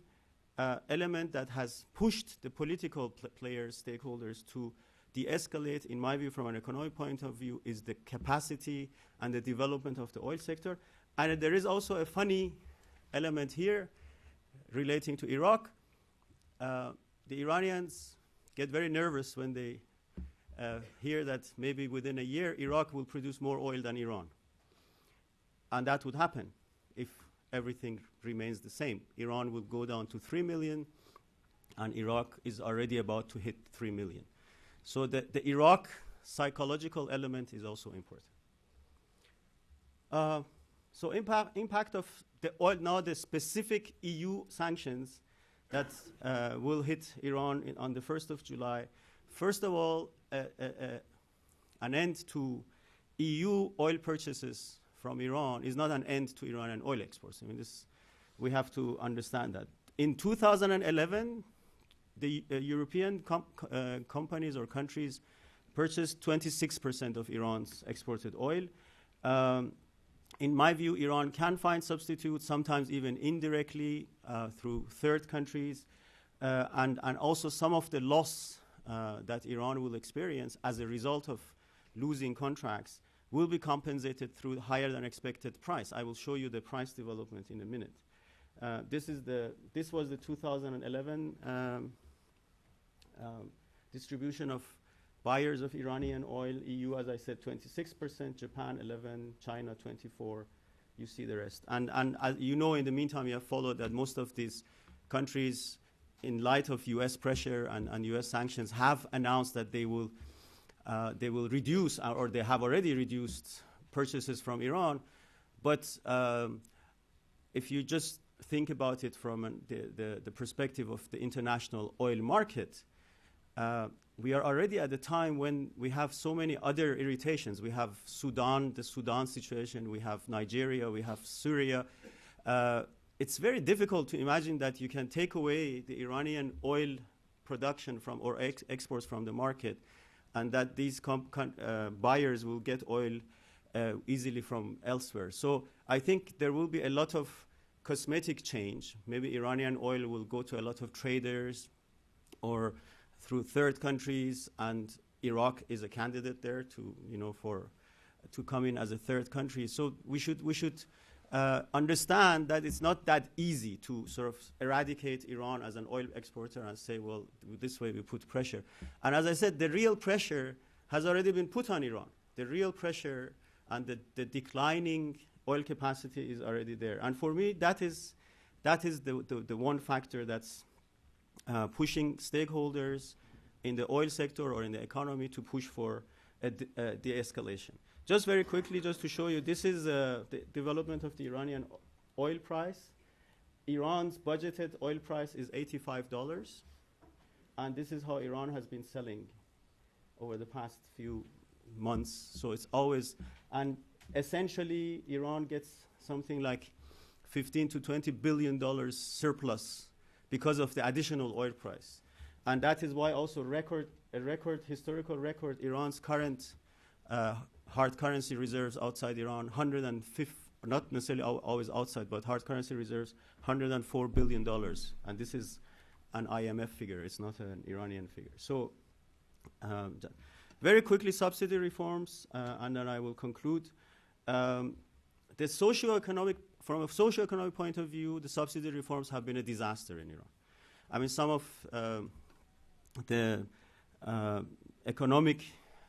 element that has pushed the political players, stakeholders, to de-escalate, in my view, from an economic point of view, is the capacity and the development of the oil sector. And there is also a funny element here relating to Iraq. The Iranians get very nervous when they hear that maybe within a year Iraq will produce more oil than Iran. And that would happen if everything remains the same. Iran will go down to 3 million, and Iraq is already about to hit 3 million. So the Iraq psychological element is also important. So impact of the oil, now the specific EU sanctions that will hit Iran on the 1st of July. First of all, an end to EU oil purchases from Iran is not an end to Iranian oil exports. I mean, we have to understand that. In 2011, the European companies or countries purchased 26% of Iran's exported oil. In my view, Iran can find substitutes, sometimes even indirectly through third countries, and also some of the loss that Iran will experience as a result of losing contracts will be compensated through higher than expected price. I will show you the price development in a minute. This was the 2011 distribution of buyers of Iranian oil. EU, as I said, 26%, Japan 11%, China 24%. You see the rest. And as you know, in the meantime, you have followed that most of these countries in light of U.S. pressure and U.S. sanctions, have announced that they will reduce, or they have already reduced purchases from Iran. But if you just think about it from the perspective of the international oil market, we are already at a time when we have so many other irritations. We have Sudan, the Sudan situation, we have Nigeria, we have Syria. It's very difficult to imagine that you can take away the Iranian oil production from or exports from the market, and that these buyers will get oil easily from elsewhere. So I think there will be a lot of cosmetic change. Maybe Iranian oil will go to a lot of traders or through third countries, and Iraq is a candidate there to, to come in as a third country. So we should understand that it's not that easy to sort of eradicate Iran as an oil exporter and say, well, this way we put pressure. And as I said, the real pressure has already been put on Iran. The real pressure and the declining oil capacity is already there. And for me, that is the one factor that's pushing stakeholders in the oil sector or in the economy to push for a de-escalation. Just very quickly, just to show you, this is the development of the Iranian oil price. Iran's budgeted oil price is $85, and this is how Iran has been selling over the past few months. So it's always, and essentially Iran gets something like $15 to $20 billion surplus because of the additional oil price. And that is why also historical record, Iran's current hard currency reserves outside Iran, 150, not necessarily always outside, but hard currency reserves, $104 billion. And this is an IMF figure. It's not an Iranian figure. So very quickly, subsidy reforms, and then I will conclude. From a socio-economic point of view, the subsidy reforms have been a disaster in Iran. I mean, some of the economic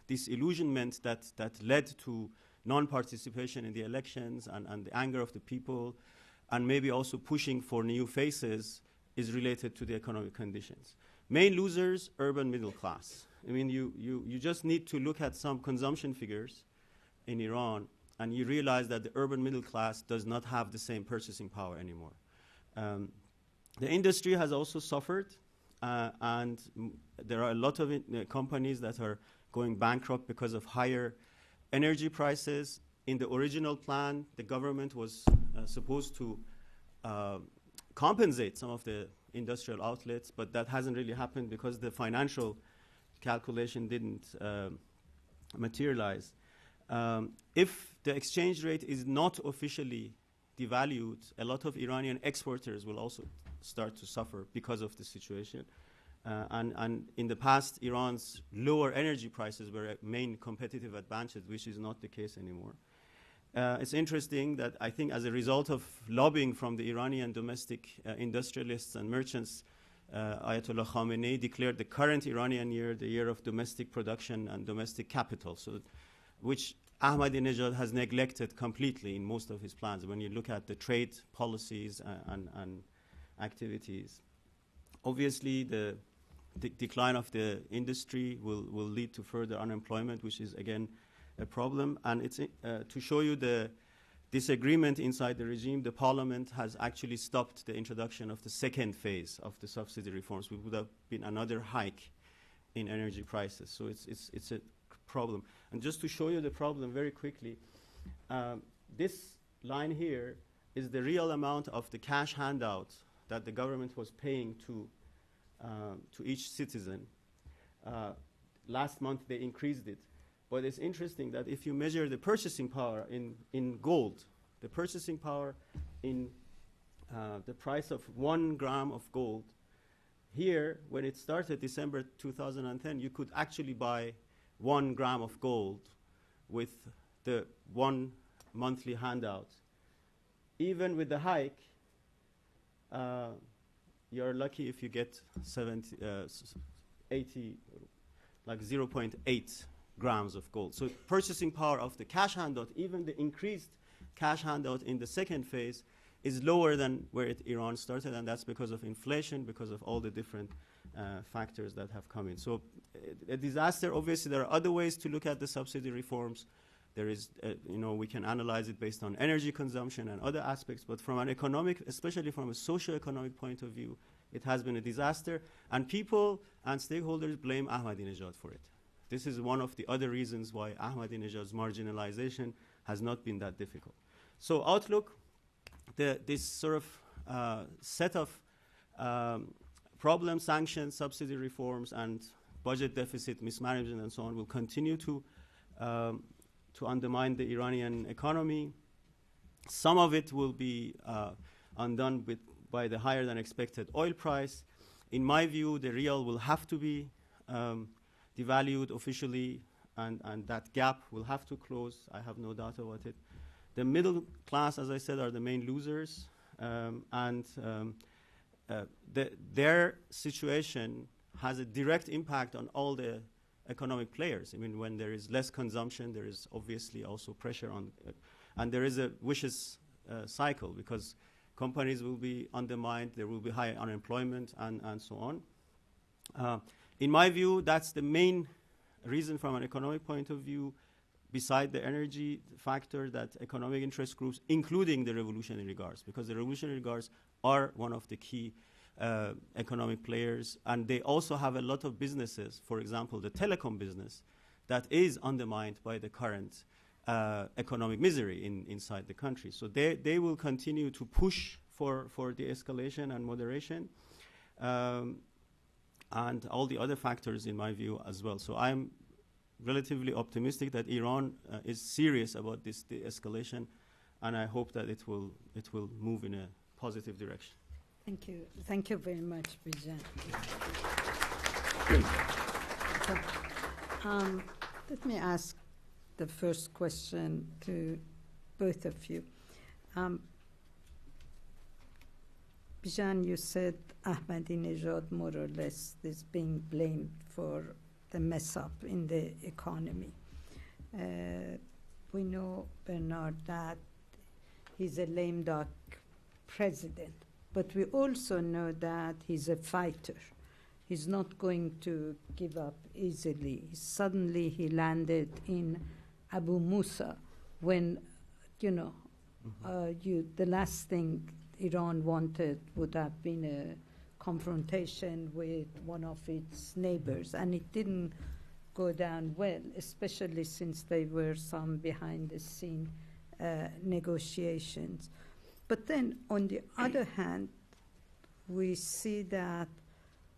disillusionment that led to non-participation in the elections and the anger of the people, and maybe also pushing for new faces, is related to the economic conditions. Main losers, urban middle class. I mean, you just need to look at some consumption figures in Iran, and you realize that the urban middle class does not have the same purchasing power anymore. The industry has also suffered, and there are a lot of companies that are going bankrupt because of higher energy prices. In the original plan, the government was supposed to compensate some of the industrial outlets, but that hasn't really happened because the financial calculation didn't materialize. If the exchange rate is not officially devalued, a lot of Iranian exporters will also start to suffer because of the situation. And in the past, Iran's lower energy prices were a main competitive advantage, which is not the case anymore. It's interesting that I think as a result of lobbying from the Iranian domestic industrialists and merchants, Ayatollah Khamenei declared the current Iranian year the year of domestic production and domestic capital, so which Ahmadinejad has neglected completely in most of his plans when you look at the trade policies and activities. Obviously, the decline of the industry will lead to further unemployment, which is, again, a problem. And it's to show you the disagreement inside the regime, the parliament has actually stopped the introduction of the second phase of the subsidy reforms, which would have been another hike in energy prices. So it's a problem. And just to show you the problem very quickly, this line here is the real amount of the cash handout that the government was paying to each citizen. Last month they increased it. But it's interesting that if you measure the purchasing power in gold, the purchasing power in the price of 1 gram of gold, here, when it started December 2010, you could actually buy 1 gram of gold with the 1 monthly handout. Even with the hike, you're lucky if you get 80, like 0.8 grams of gold. So purchasing power of the cash handout, even the increased cash handout in the second phase, is lower than where Iran started, and that's because of inflation, because of all the different factors that have come in. So a disaster, obviously there are other ways to look at the subsidy reforms. There is, we can analyze it based on energy consumption and other aspects, but from an economic, especially from a socio-economic point of view, it has been a disaster, and people and stakeholders blame Ahmadinejad for it. This is one of the other reasons why Ahmadinejad's marginalization has not been that difficult. So outlook, this sort of set of problems, sanctions, subsidy reforms, and budget deficit mismanagement and so on will continue to undermine the Iranian economy. Some of it will be undone by the higher than expected oil price. In my view, the rial will have to be devalued officially, and that gap will have to close. I have no doubt about it. The middle class, as I said, are the main losers, their situation has a direct impact on all the economic players. I mean, when there is less consumption, there is obviously also pressure on, and there is a vicious cycle, because companies will be undermined, there will be high unemployment, and so on. In my view, that's the main reason from an economic point of view, beside the energy factor, that economic interest groups, including the Revolutionary Guards, because the Revolutionary Guards are one of the key economic players, and they also have a lot of businesses, for example, the telecom business, that is undermined by the current economic misery inside the country. So they will continue to push for de-escalation and moderation, and all the other factors, in my view, as well. So I'm relatively optimistic that Iran is serious about this de-escalation, and I hope that it will move in a positive direction. Thank you. Thank you very much, Bijan. So, let me ask the first question to both of you. Bijan, you said Ahmadinejad more or less is being blamed for the mess up in the economy. We know, Bernard, that he's a lame duck president, but we also know that he's a fighter. He's not going to give up easily. Suddenly he landed in Abu Musa when, the last thing Iran wanted would have been a confrontation with one of its neighbors, and it didn't go down well, especially since there were some behind-the-scene negotiations. But then, on the other hand, we see that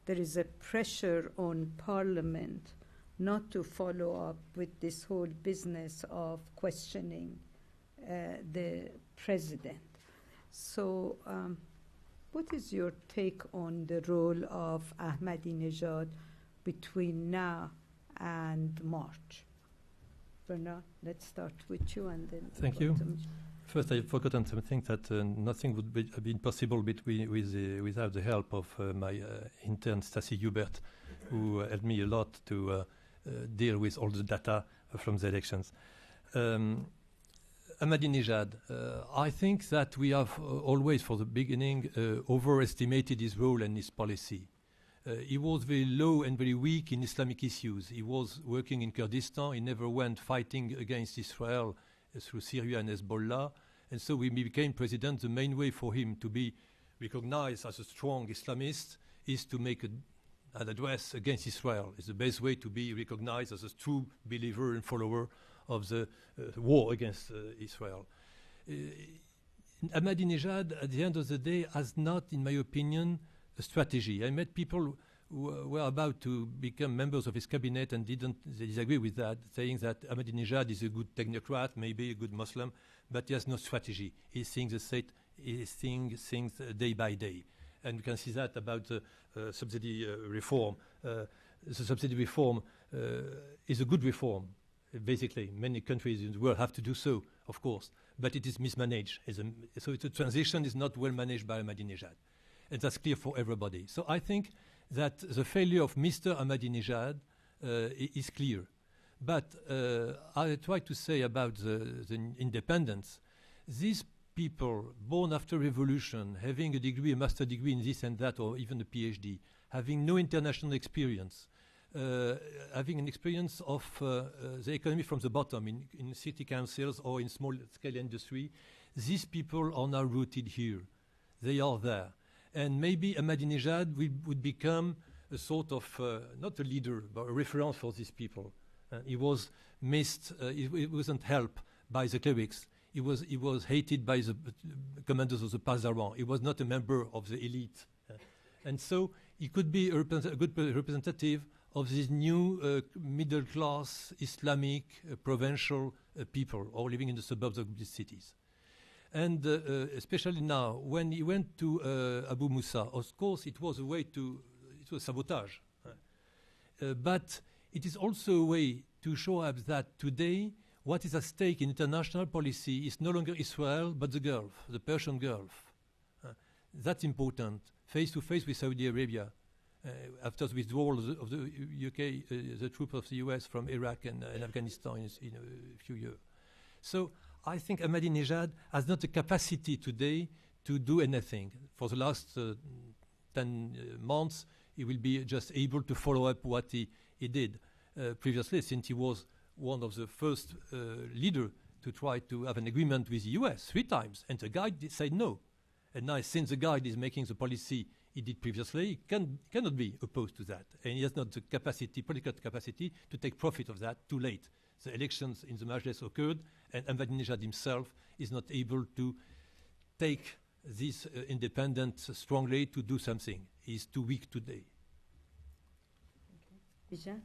there is a pressure on Parliament not to follow up with this whole business of questioning the president. So what is your take on the role of Ahmadinejad between now and March? Bernard, let's start with you and then... Thank you. First, I've forgotten something, that nothing would have been possible without the help of my intern, Stacey Hubert, who helped me a lot to deal with all the data from the elections. Ahmadinejad, I think that we have always, for the beginning, overestimated his role and his policy. He was very low and very weak in Islamic issues. He was working in Kurdistan. He never went fighting against Israel through Syria and Hezbollah. And so when he became president, the main way for him to be recognized as a strong Islamist is to make an address against Israel. It's the best way to be recognized as a true believer and follower of the war against Israel. Ahmadinejad, at the end of the day, has not, in my opinion, a strategy. I met people who were about to become members of his cabinet and they disagree with that, saying that Ahmadinejad is a good technocrat, maybe a good Muslim, but he has no strategy. He thinks things day by day. And we can see that about the subsidy reform. The subsidy reform is a good reform. Basically, many countries in the world have to do so, of course, but it is mismanaged. So the transition is not well managed by Ahmadinejad. And that's clear for everybody. So I think that the failure of Mr. Ahmadinejad is clear. But I try to say about the independence, this people born after revolution, having a degree, a master degree in this and that, or even a PhD, having no international experience, having an experience of the economy from the bottom in city councils or in small-scale industry, these people are now rooted here. They are there. And maybe Ahmadinejad would become a sort of, not a leader, but a reference for these people. He was missed, he wasn't helped by the clerics. He was hated by the commanders of the Pazaran. He was not a member of the elite. And so he could be a good representative of these new middle-class Islamic provincial people, all living in the suburbs of these cities. And especially now, when he went to Abu Musa, of course, it was a way to, it was sabotage. But it is also a way to show up that today, what is at stake in international policy is no longer Israel, but the Gulf, the Persian Gulf. That's important, face-to-face with Saudi Arabia, after the withdrawal of the UK, the troops of the US from Iraq and Afghanistan in a few years. So I think Ahmadinejad has not the capacity today to do anything. For the last 10 months, he will be just able to follow up what he did previously, since he was one of the first leaders to try to have an agreement with the US 3 times, and the guy said no. And now, since the guy is making the policy he did previously, he cannot be opposed to that. And he has not the capacity, political capacity, to take profit of that too late. The elections in the Majlis occurred, and Ahmadinejad himself is not able to take this independence strongly to do something. He's too weak today. Bijan?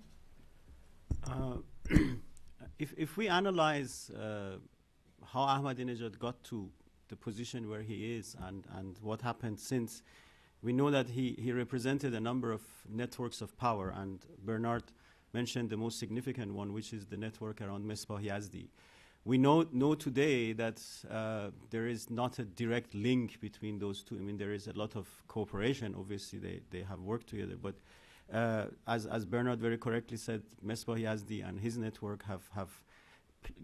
If we analyze how Ahmadinejad got to the position where he is and what happened since, we know that he represented a number of networks of power, and Bernard mentioned the most significant one, which is the network around Misbah Yazdi. We know today that there is not a direct link between those two. I mean, there is a lot of cooperation. Obviously, they have worked together, but as Bernard very correctly said, Misbah Yazdi and his network have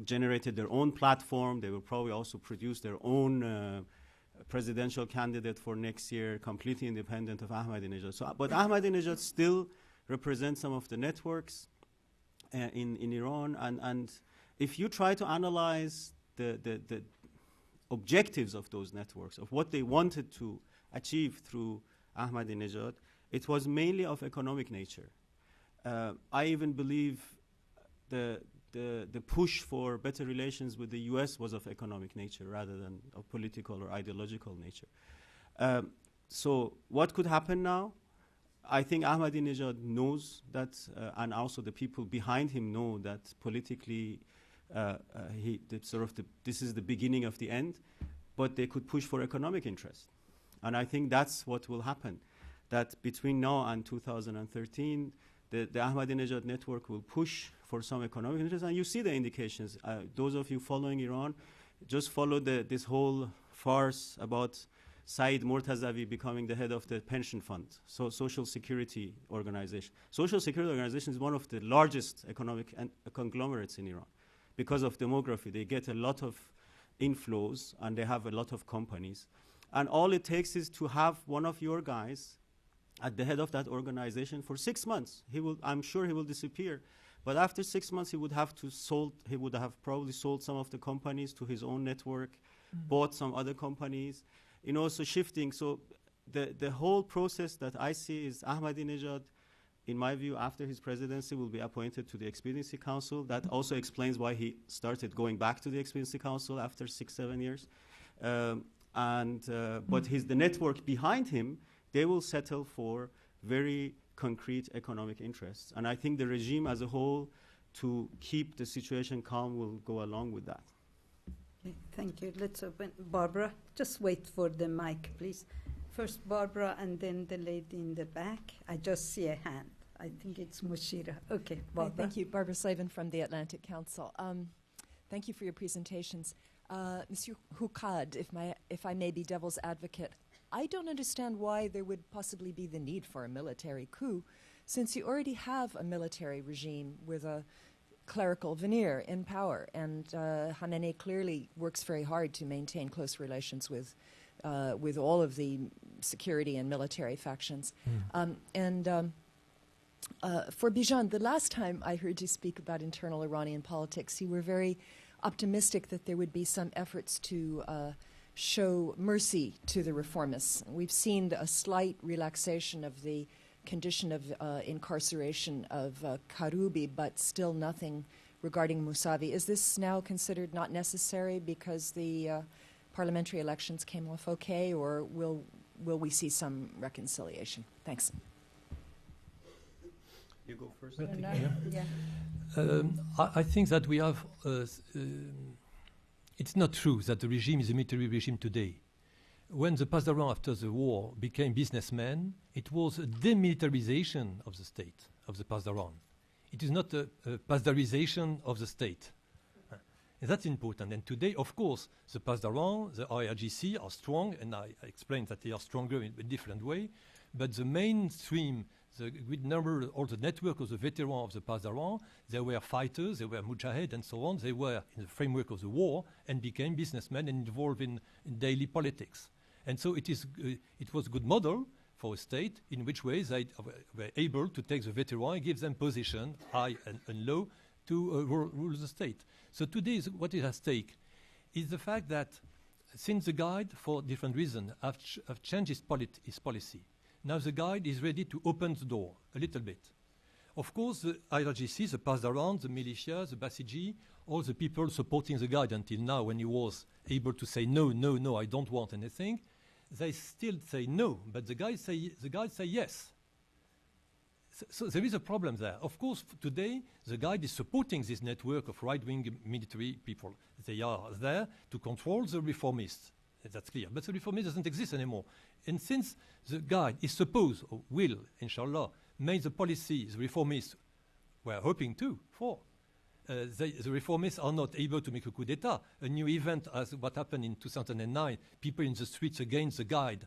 generated their own platform. They will probably also produce their own presidential candidate for next year, completely independent of Ahmadinejad. So, but Ahmadinejad still represents some of the networks in Iran, and if you try to analyze the objectives of those networks, of what they wanted to achieve through Ahmadinejad, it was mainly of economic nature. I even believe the push for better relations with the US was of economic nature rather than of political or ideological nature. So what could happen now? I think Ahmadinejad knows that, and also the people behind him know that politically this is the beginning of the end, but they could push for economic interest. And I think that's what will happen, that between now and 2013, the Ahmadinejad network will push for some economic interest, and you see the indications. Those of you following Iran, just follow this whole farce about Saeed Mortazavi becoming the head of the pension fund, so Social Security Organization. Social Security Organization is one of the largest economic conglomerates in Iran. Because of demography, they get a lot of inflows, and they have a lot of companies. And all it takes is to have one of your guys at the head of that organization for 6 months. I'm sure he will disappear. But after 6 months, he would have probably sold some of the companies to his own network, bought some other companies, so shifting. So the whole process that I see is Ahmadinejad, in my view, after his presidency, will be appointed to the Expediency Council. That also explains why he started going back to the Expediency Council after 6-7 years. But the network behind him, they will settle for very concrete economic interests. And I think the regime as a whole, to keep the situation calm, will go along with that. Okay, thank you. Let's open. Barbara, just wait for the mic, please. First Barbara, and then the lady in the back. I just see a hand. I think it's Mushira. Okay, Barbara. Hi, thank you. Barbara Slavin from the Atlantic Council. Thank you for your presentations. Monsieur Houkhad, if I may be devil's advocate, I don't understand why there would possibly be the need for a military coup, since you already have a military regime with a clerical veneer in power. And Khamenei clearly works very hard to maintain close relations with all of the security and military factions. For Bijan, the last time I heard you speak about internal Iranian politics, you were very optimistic that there would be some efforts to show mercy to the reformists. We've seen a slight relaxation of the condition of incarceration of Karoubi, but still nothing regarding Mousavi. Is this now considered not necessary because the parliamentary elections came off okay, or will we see some reconciliation? Thanks. You go first. I think that we have. It's not true that the regime is a military regime today. When the Pasdaran after the war became businessmen, it was a demilitarization of the state, of the Pasdaran. It is not a Pasdarization of the state. And that's important. And today, of course, the Pasdaran, the IRGC are strong, and I explained that they are stronger in a different way. But the mainstream, the great number, all the network of the veterans of the Pasdaran, they were fighters, they were mujahid and so on. They were in the framework of the war and became businessmen and involved in daily politics. And so it was a good model for a state in which ways they were able to take the veteran and give them position, high and low, to rule the state. So today, what is at stake is the fact that since the guide, for different reasons, have changed his policy. Now the guide is ready to open the door a little bit. Of course, the IRGC, the Pasdaran, the militia, the Basiji, all the people supporting the guide until now, when he was able to say no, I don't want anything, they still say no, but the guys say yes. So there is a problem there. Of course, today, the guide is supporting this network of right-wing military people. They are there to control the reformists. That's clear. But the reformist doesn't exist anymore. And since the guide is supposed, or will, inshallah, make the policy the reformists were hoping to, the reformists are not able to make a coup d'etat. A new event as what happened in 2009, people in the streets against the guide,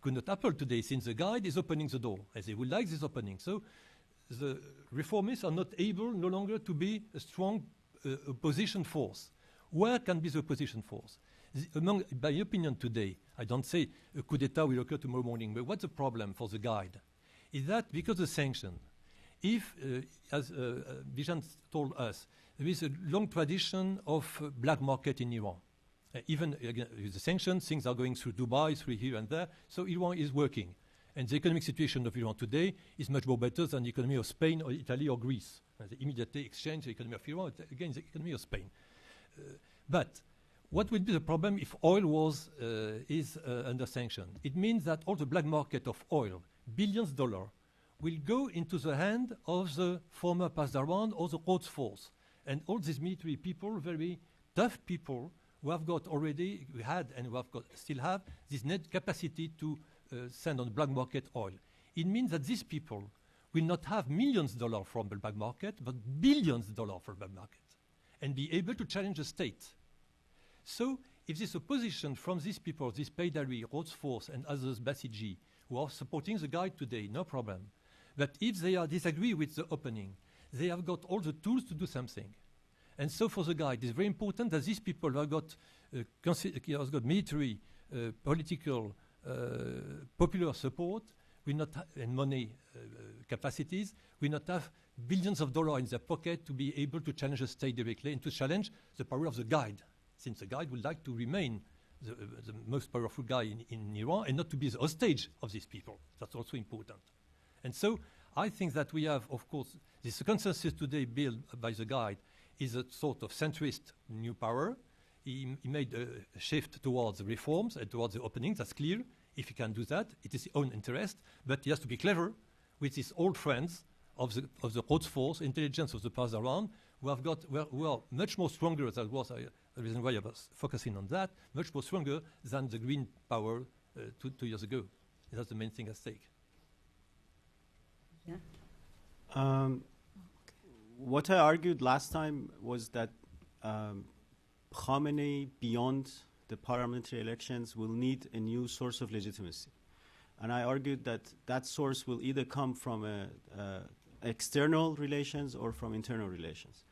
could not happen today since the guide is opening the door, as they would like this opening. So the reformists are not able no longer to be a strong opposition force. Where can be the opposition force? By opinion today, I don't say a coup d'etat will occur tomorrow morning, but what's the problem for the guide? Is that because of sanction, if, as Bijan told us, there is a long tradition of black market in Iran. Even again, with the sanctions, things are going through Dubai, through here and there, so Iran is working. And the economic situation of Iran today is much more better than the economy of Spain or Italy or Greece. And they immediately exchange the economy of Iran against the economy of Spain. But what would be the problem if oil is under sanction? It means that all the black market of oil, billions of dollars, will go into the hand of the former Pasdaran or the Quds Force. And all these military people, very tough people, who have got already, we had and who have got, still have, this net capacity to send on the black market oil. It means that these people will not have millions of dollars from the black market, but billions of dollars from the black market, and be able to challenge the state. So if this opposition from these people, this Paydari, Quds Force, and others, Basiji, who are supporting the guide today, no problem. But if they disagree with the opening, they have got all the tools to do something. And so for the guide, it's very important that these people who have got military, political, popular support, will not and money capacities, will not have billions of dollars in their pocket to be able to challenge the state directly and to challenge the power of the guide, since the guide would like to remain the most powerful guy in Iran and not to be the hostage of these people. That's also important. And so I think that we have, of course, this consensus today built by the guide is a sort of centrist new power. He made a shift towards the reforms and towards the openings. That's clear. If he can do that, it is his own interest. But he has to be clever with his old friends of the Quds Force, intelligence of the Pasdaran, who are much more stronger. That was the reason why I was focusing on that. Much more stronger than the green power 2 years ago. That's the main thing at stake. Yeah. What I argued last time was that Khamenei, beyond the parliamentary elections, will need a new source of legitimacy. And I argued that that source will either come from external relations or from internal relations.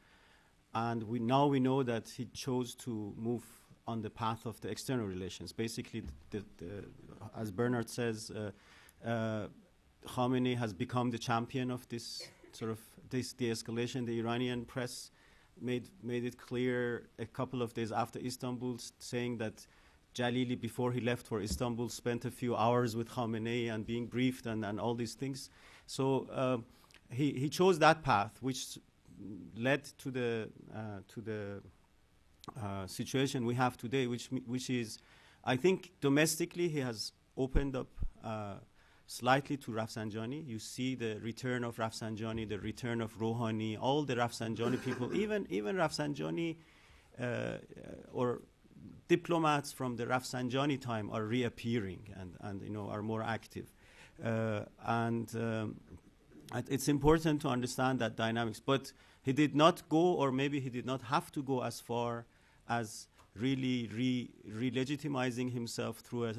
and now we know that he chose to move on the path of the external relations. Basically, as Bernard says, Khamenei has become the champion of this sort of this de-escalation. The Iranian press made it clear a couple of days after Istanbul, saying that Jalili, before he left for Istanbul, spent a few hours with Khamenei and being briefed and all these things. So he chose that path, which led to the situation we have today, which is, I think, domestically he has opened up slightly to Rafsanjani. You see the return of Rafsanjani, the return of Rouhani, all the Rafsanjani people, even Rafsanjani or diplomats from the Rafsanjani time are reappearing and are more active. It's important to understand that dynamics. But he did not go, or maybe he did not have to go as far as really re-legitimizing himself through a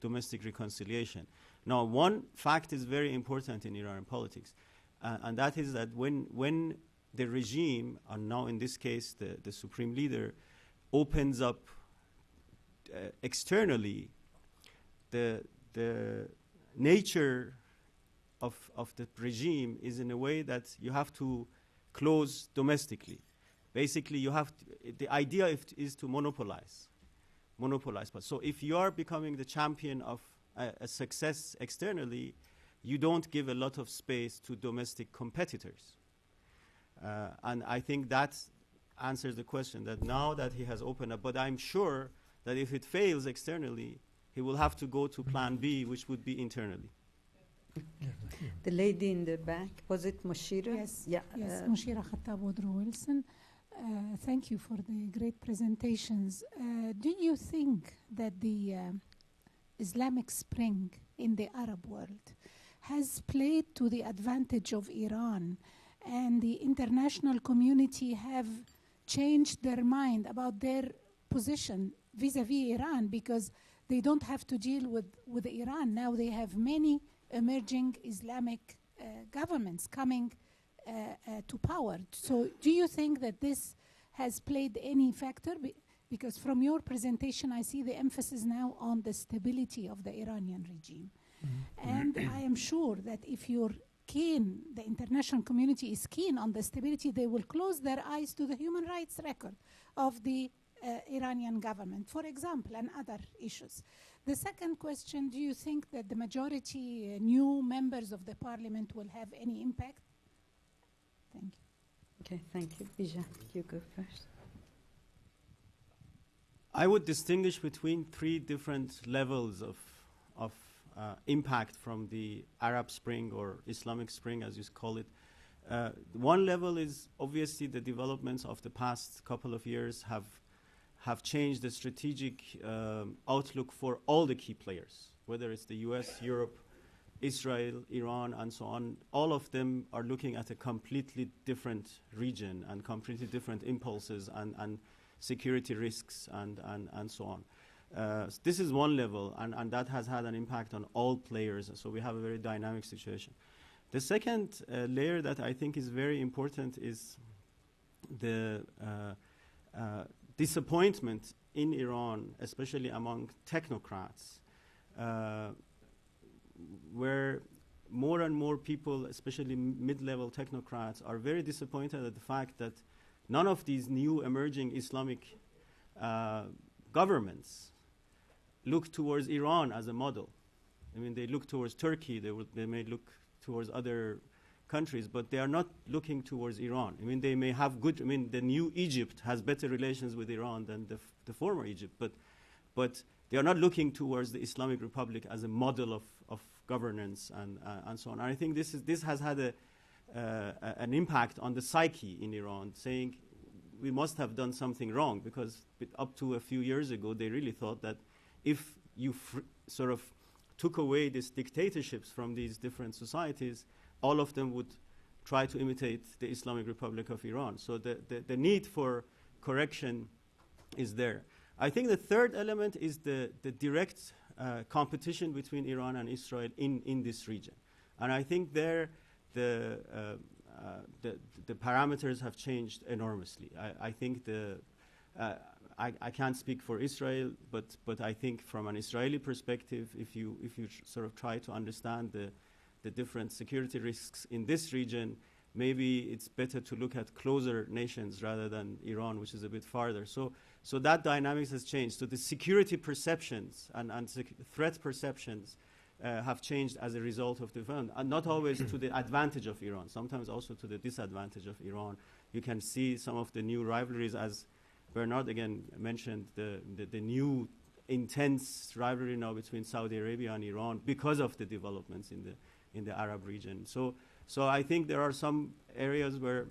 domestic reconciliation. Now, one fact is very important in Iranian politics, and that is that when the regime, and now in this case the supreme leader, opens up externally, the nature of the regime is in a way that you have to close domestically. Basically, the idea is to monopolize. But so if you are becoming the champion of a success externally, you don't give a lot of space to domestic competitors. And I think that answers the question, that now that he has opened up, but I'm sure that if it fails externally, he will have to go to plan B, which would be internally. The lady in the back, was it Moshira? Yes. Yeah. Yes, Moshira Khattab Woodrow Wilson. Thank you for the great presentations. Do you think that the Islamic Spring in the Arab world has played to the advantage of Iran, and the international community have changed their mind about their position vis-a-vis Iran, because they don't have to deal with Iran? Now they have many emerging Islamic governments coming to power. So do you think that this has played any factor? Because from your presentation, I see the emphasis now on the stability of the Iranian regime. And I am sure that if you're keen, the international community is keen on the stability, they will close their eyes to the human rights record of the Iranian government, for example, and other issues. The second question, do you think that the majority new members of the parliament will have any impact? Thank you. Okay, thank you. Bija, you go first. I would distinguish between three different levels of impact from the Arab Spring or Islamic Spring, as you call it. One level is obviously the developments of the past couple of years have changed the strategic outlook for all the key players, whether it's the US, Europe, Israel, Iran, and so on. All of them are looking at a completely different region and completely different impulses and security risks and so on. This is one level, and that has had an impact on all players, so we have a very dynamic situation. The second layer that I think is very important is the disappointment in Iran, especially among technocrats, where more and more people, especially mid-level technocrats, are very disappointed at the fact that none of these new emerging Islamic governments look towards Iran as a model. I mean, they look towards Turkey, they may look towards other countries, but they are not looking towards Iran. I mean, they may have good, the new Egypt has better relations with Iran than the former Egypt, but they are not looking towards the Islamic Republic as a model of governance and so on. And I think this has had an impact on the psyche in Iran, saying we must have done something wrong, because up to a few years ago, they really thought that if you sort of took away these dictatorships from these different societies, all of them would try to imitate the Islamic Republic of Iran. So the need for correction is there. I think the third element is the direct competition between Iran and Israel in this region. And I think there the parameters have changed enormously. I think I can't speak for Israel, but I think from an Israeli perspective, if you sort of try to understand the different security risks in this region, maybe it's better to look at closer nations rather than Iran, which is a bit farther. So that dynamics has changed. So the security perceptions and threat perceptions have changed as a result of the event, and not always to the advantage of Iran, sometimes also to the disadvantage of Iran. You can see some of the new rivalries, as Bernard again mentioned, the new intense rivalry now between Saudi Arabia and Iran because of the developments in the Arab region. So I think there are some areas where,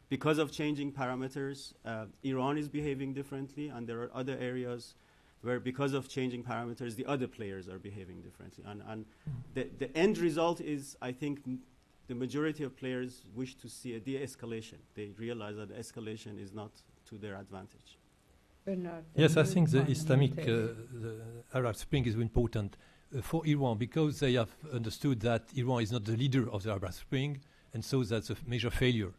because of changing parameters, Iran is behaving differently, and there are other areas where, because of changing parameters, the other players are behaving differently. And the end result is, I think, the majority of players wish to see a de-escalation. They realize that escalation is not to their advantage. Bernard, Yes, I think the Islamic, the Arab Spring is important for Iran, because they have understood that Iran is not the leader of the Arab Spring, and so that's a major failure.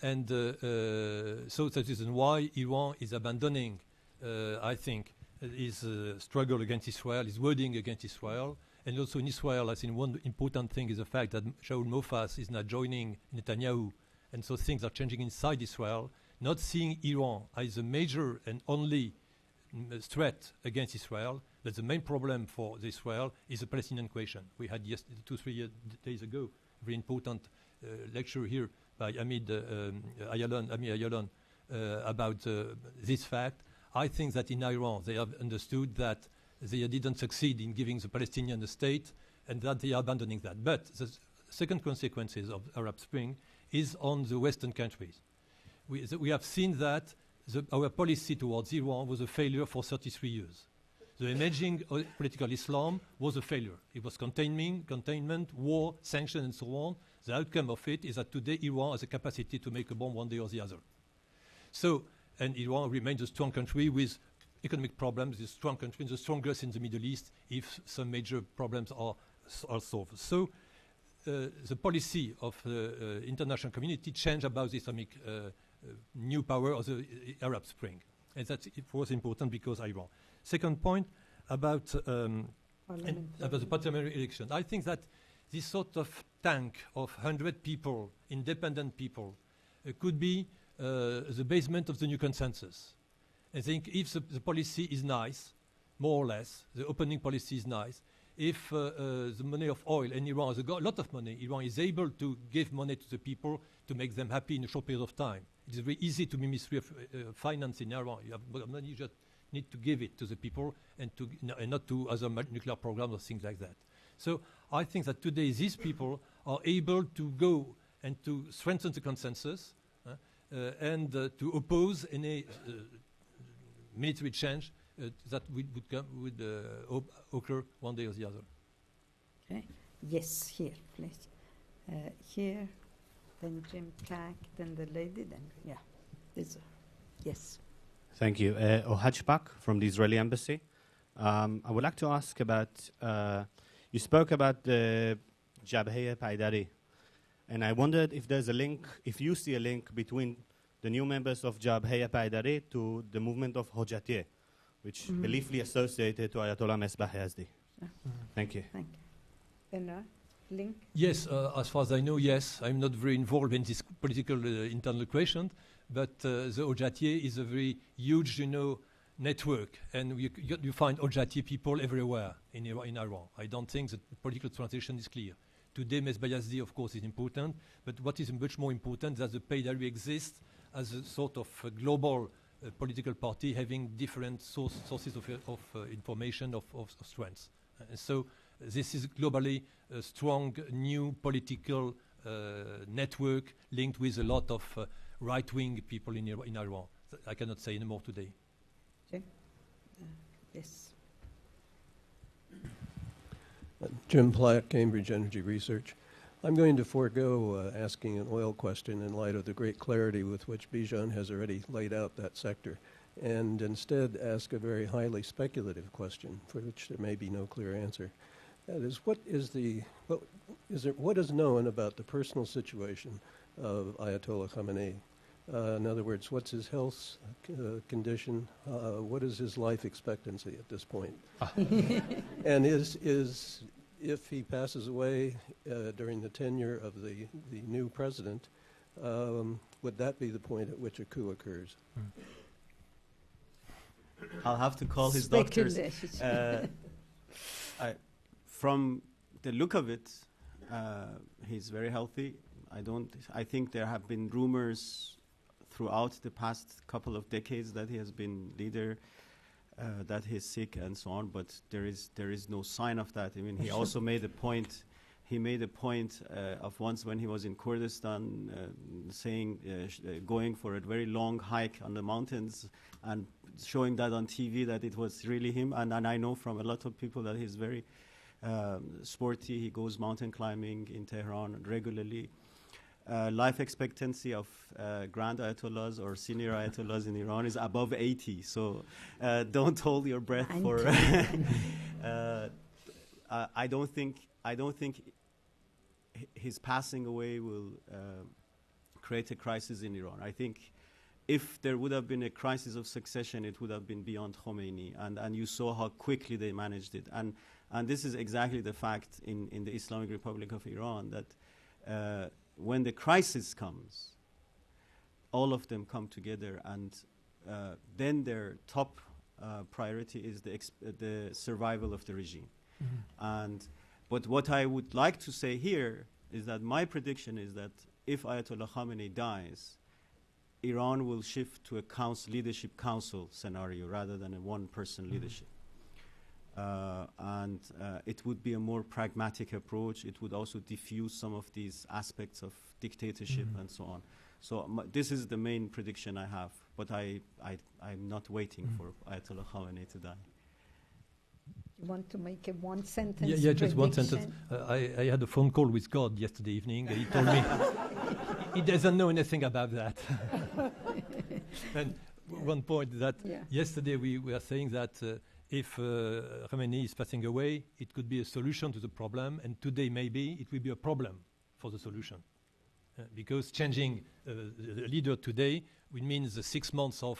And so that's the reason why Iran is abandoning, I think, his struggle against Israel, his wording against Israel. And also in Israel, I think one important thing is the fact that Shaul Mofaz is now joining Netanyahu. And so things are changing inside Israel, not seeing Iran as a major and only threat against Israel, but the main problem for Israel is the Palestinian question. We had 2-3 days ago a very important lecture here by Amir Ayalon about this fact. I think that in Iran they have understood that they didn't succeed in giving the Palestinian a state, and that they are abandoning that. But the second consequences of Arab Spring is on the Western countries. We have seen that our policy towards Iran was a failure for 33 years. The emerging political Islam was a failure. It was containment, war, sanction, and so on. The outcome of it is that today Iran has a capacity to make a bomb one day or the other. So, and Iran remains a strong country with economic problems, a strong country, the strongest in the Middle East if some major problems are solved. So the policy of the international community changed about the Islamic new power of the Arab Spring. And that it was important because Iran. Second point about the parliamentary election. I think that this sort of tank of 100 people, independent people, could be the basement of the new consensus. I think if the policy is nice, more or less, the opening policy is nice, if the money of oil, and Iran has got a lot of money, Iran is able to give money to the people to make them happy in a short period of time. It is very easy to be Ministry of Finance in Iran. You have money, you just need to give it to the people and not to other nuclear programs or things like that. So I think that today these people are able to go and to strengthen the consensus and to oppose any military change that would occur one day or the other. Okay. Yes, here, please. Here, then Jim Clark, then the lady, then, yeah. Yes. Thank you. Ohad Bak from the Israeli Embassy. I would like to ask about, you spoke about the Jabheh Paidari, and I wondered if there's a link, if you see a link between the new members of Jabheh Paidari to the movement of Hojatiyeh, which beliefly associated to Ayatollah Mesbah Yazdi. Thank you. Thank you. Bernard, link? Yes, as far as I know, yes. I'm not very involved in this political internal question, but the Hojatiyeh is a very huge, network, and you find Hojatiyeh people everywhere in Iran. I don't think that the political transition is clear. Today, Mesbah Yazdi, of course, is important, but what is much more important is that the Paidari exists as a sort of global political party having different sources of information, of strengths. So this is globally a strong new political network linked with a lot of right-wing people in Iran. I cannot say any more today. Okay. Yes. Jim Platt, Cambridge Energy Research. I'm going to forego asking an oil question in light of the great clarity with which Bijan has already laid out that sector, and instead ask a very highly speculative question for which there may be no clear answer. That is, what is known about the personal situation of Ayatollah Khamenei? In other words, what's his health condition? What is his life expectancy at this point? And if he passes away during the tenure of the new president, would that be the point at which a coup occurs? I'll have to call his doctors. From the look of it, he's very healthy. I think there have been rumors throughout the past couple of decades that he has been leader, that he's sick and so on, but there is no sign of that. I mean, he also made a point. He made a point of once when he was in Kurdistan, saying, going for a very long hike on the mountains and showing that on TV that it was really him. And I know from a lot of people that he's very sporty. He goes mountain climbing in Tehran regularly. Life expectancy of grand ayatollahs or senior ayatollahs in Iran is above 80. So don't hold your breath for. I don't think his passing away will create a crisis in Iran. I think if there would have been a crisis of succession, it would have been beyond Khomeini, and you saw how quickly they managed it. And this is exactly the fact in the Islamic Republic of Iran, that when the crisis comes, all of them come together, and then their top priority is the survival of the regime. Mm-hmm. But what I would like to say here is that my prediction is that if Ayatollah Khamenei dies, Iran will shift to a leadership council scenario rather than a one-person leadership. And it would be a more pragmatic approach. It would also diffuse some of these aspects of dictatorship and so on. So this is the main prediction I have, but I'm not waiting for Ayatollah Khamenei to die. You want to make a one-sentence Yeah, just one prediction? sentence. I had a phone call with God yesterday evening. He told me he doesn't know anything about that. And one point that yesterday we were saying that if Khamenei is passing away, it could be a solution to the problem, and today maybe it will be a problem for the solution. Because changing the leader today will mean the 6 months of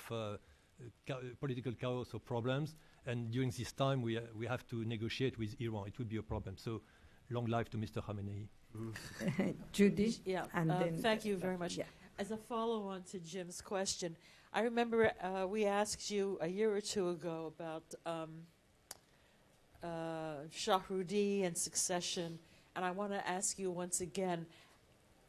political chaos or problems, and during this time we have to negotiate with Iran. It will be a problem. So long life to Mr. Khamenei. Judy? Yeah, and then thank you very much. Yeah. As a follow-on to Jim's question, I remember we asked you a year or two ago about Shahrudi and succession, and I want to ask you once again,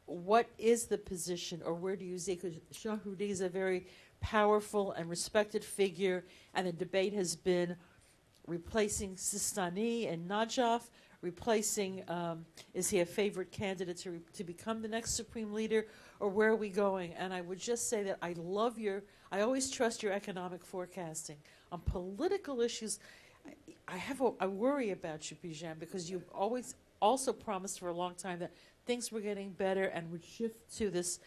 what is the position, or where do you see? Because Shahrudi is a very powerful and respected figure, and the debate has been replacing Sistani and Najaf, replacing, is he a favorite candidate to become the next supreme leader, or where are we going? And I would just say that I always trust your economic forecasting. On political issues, I have a worry about you, Bijan, because you've always also promised for a long time that things were getting better and would shift to this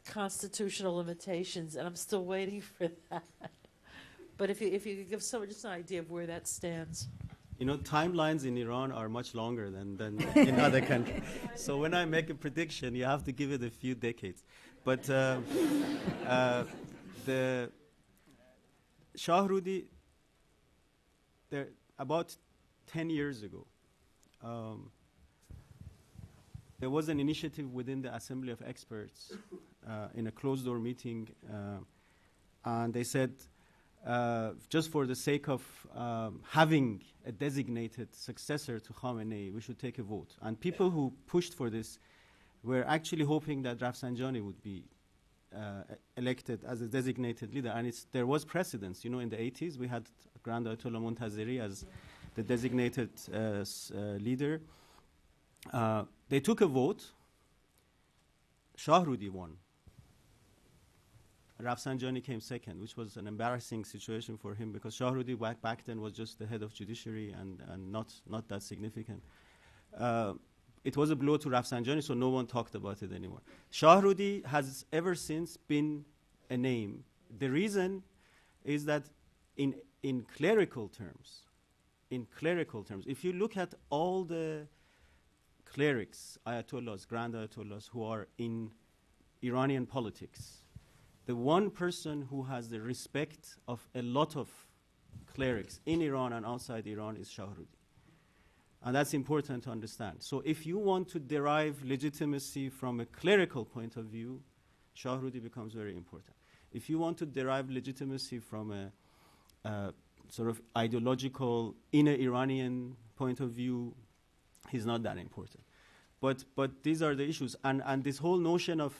constitutional limitations, and I'm still waiting for that. But if you could give someone just an idea of where that stands. You know, timelines in Iran are much longer than in other countries. So when I make a prediction, you have to give it a few decades. But the Shahrudi, about 10 years ago, there was an initiative within the Assembly of Experts in a closed-door meeting, and they said, just for the sake of having a designated successor to Khamenei, we should take a vote. And people who pushed for this were actually hoping that Rafsanjani would be elected as a designated leader. And there was precedence. You know, in the 80s, we had Grand Ayatollah Montazeri as the designated leader. They took a vote. Shahrudi won. Rafsanjani came second, which was an embarrassing situation for him because Shahrudi back then was just the head of judiciary and not that significant. It was a blow to Rafsanjani, so no one talked about it anymore. Shahrudi has ever since been a name. The reason is that in clerical terms, in clerical terms. If you look at all the clerics, ayatollahs, grand ayatollahs who are in Iranian politics, the one person who has the respect of a lot of clerics in Iran and outside Iran is Shahrudi. And that's important to understand. So if you want to derive legitimacy from a clerical point of view, Shahrudi becomes very important. If you want to derive legitimacy from a sort of ideological inner Iranian point of view, he's not that important. But these are the issues. And this whole notion of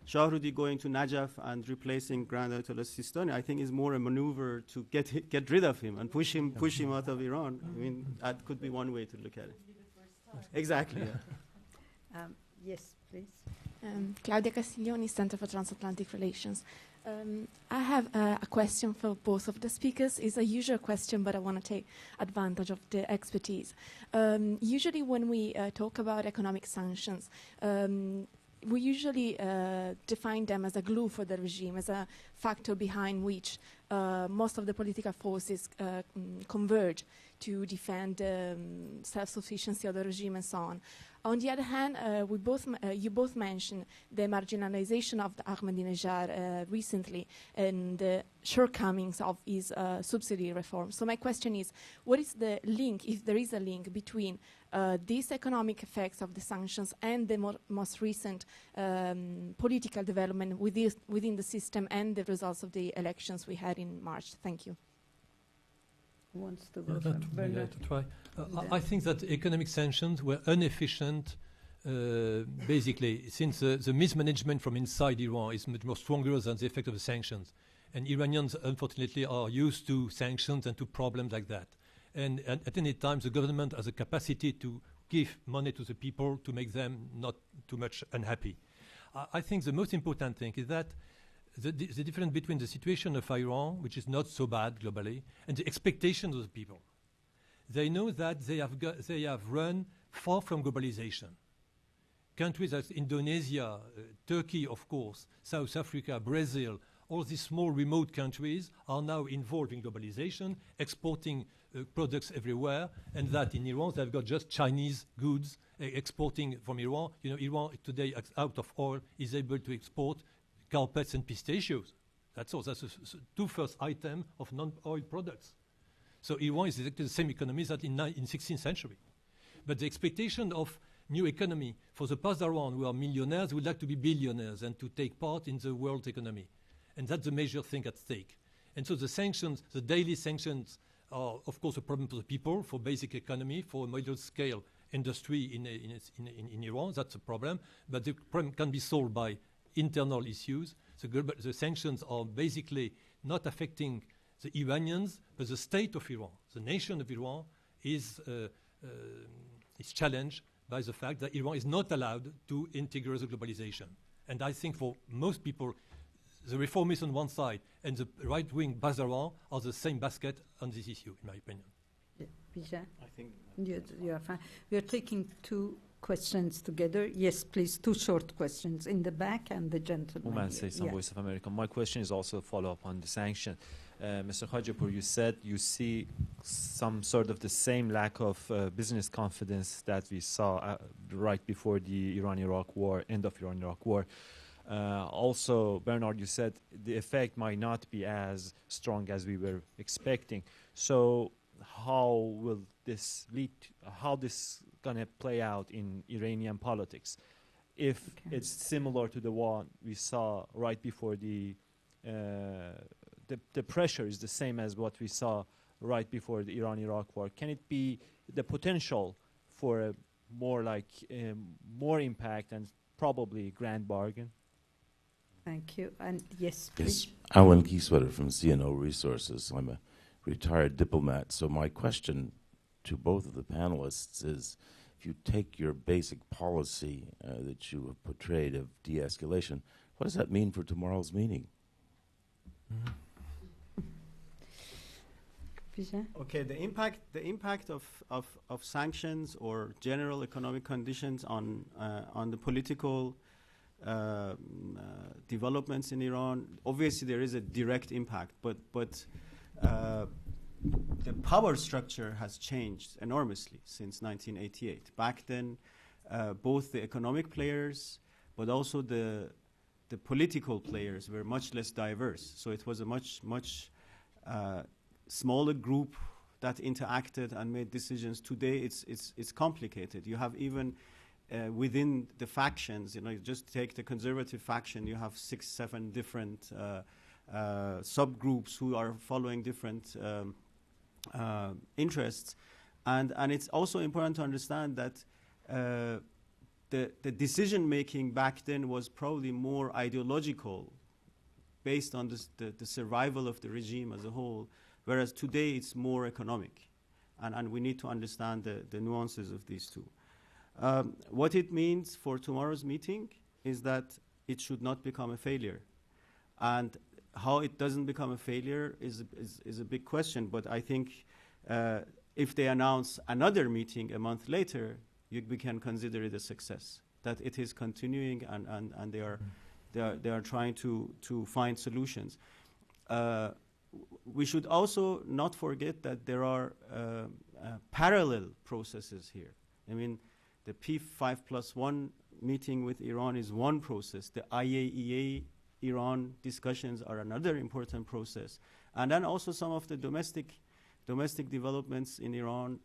Shahrudi going to Najaf and replacing Grand Ayatollah Sistani, I think, is more a maneuver to get rid of him and push him out of Iran. I mean, that could be one way to look at it. Exactly. Yeah. Yes, please. Claudia Castiglioni, Center for Transatlantic Relations. I have a question for both of the speakers. It's a usual question, but I want to take advantage of the expertise. Usually when we talk about economic sanctions, we usually define them as a glue for the regime, as a factor behind which most of the political forces converge to defend self-sufficiency of the regime and so on. On the other hand, you both mentioned the marginalization of Ahmadinejad recently and the shortcomings of his subsidy reform. So my question is, what is the link, if there is a link, between these economic effects of the sanctions and the most recent political development within the system and the results of the elections we had in March? Thank you. Who wants to go first? Bernard? To try. I think that economic sanctions were inefficient, basically, since the mismanagement from inside Iran is much more stronger than the effect of the sanctions. And Iranians, unfortunately, are used to sanctions and to problems like that. And at any time, the government has a capacity to give money to the people to make them not too much unhappy. I think the most important thing is that the difference between the situation of Iran, which is not so bad globally, and the expectations of the people. They know that they have run far from globalization. Countries like Indonesia, Turkey, of course, South Africa, Brazil, all these small remote countries are now involved in globalization, exporting products everywhere, and that in Iran they've got just Chinese goods exporting from Iran. You know, Iran today, out of oil, is able to export carpets and pistachios. That's all. That's the two first item of non-oil products. So Iran is exactly the same economy that in 16th century. But the expectation of new economy for the Pazaran, who are millionaires, would like to be billionaires and to take part in the world economy. And that's the major thing at stake. And so the sanctions, the daily sanctions, are of course a problem for the people, for basic economy, for middle-scale industry in Iran. That's a problem. But the problem can be solved by internal issues. The sanctions are basically not affecting the Iranians, but the state of Iran, the nation of Iran, is challenged by the fact that Iran is not allowed to integrate the globalization. And I think for most people, the reformists on one side and the right-wing Pazaran are the same basket on this issue, in my opinion. Bijan? I think You are fine. We are taking two questions together. Yes, please, two short questions in the back and the gentleman. Oman Saysan, Voice of America. My question is also a follow-up on the sanction. Mr. Khajipur, you said you see some sort of the same lack of business confidence that we saw right before the Iran-Iraq war, end of Iran-Iraq war. Also, Bernard, you said the effect might not be as strong as we were expecting. So how will this lead, how this going to play out in Iranian politics? If it's similar to the one we saw right before the pressure is the same as what we saw right before the Iran-Iraq war, can it be the potential for a more like more impact and probably grand bargain? Thank you. And yes, please. Yes, Alan Kieswetter from CNO Resources. I'm a retired diplomat. So my question to both of the panelists is, if you take your basic policy that you have portrayed of de-escalation, what does that mean for tomorrow's meeting? Okay, the impact of sanctions or general economic conditions on the political developments in Iran. Obviously, there is a direct impact, but the power structure has changed enormously since 1988. Back then, both the economic players, but also the political players were much less diverse. So it was a much smaller group that interacted and made decisions. Today, it's complicated. You have even within the factions, you just take the conservative faction, you have 6, 7 different subgroups who are following different interests. And it's also important to understand that the decision-making back then was probably more ideological, based on the survival of the regime as a whole, whereas today it's more economic. And we need to understand the nuances of these two. What it means for tomorrow's meeting is that it should not become a failure. And how it doesn't become a failure is a big question, but I think if they announce another meeting a month later, we can consider it a success, that it is continuing and they are trying to find solutions. We should also not forget that there are parallel processes here. I mean, the P5+1 meeting with Iran is one process. The IAEA Iran discussions are another important process. And then also some of the domestic developments in Iran,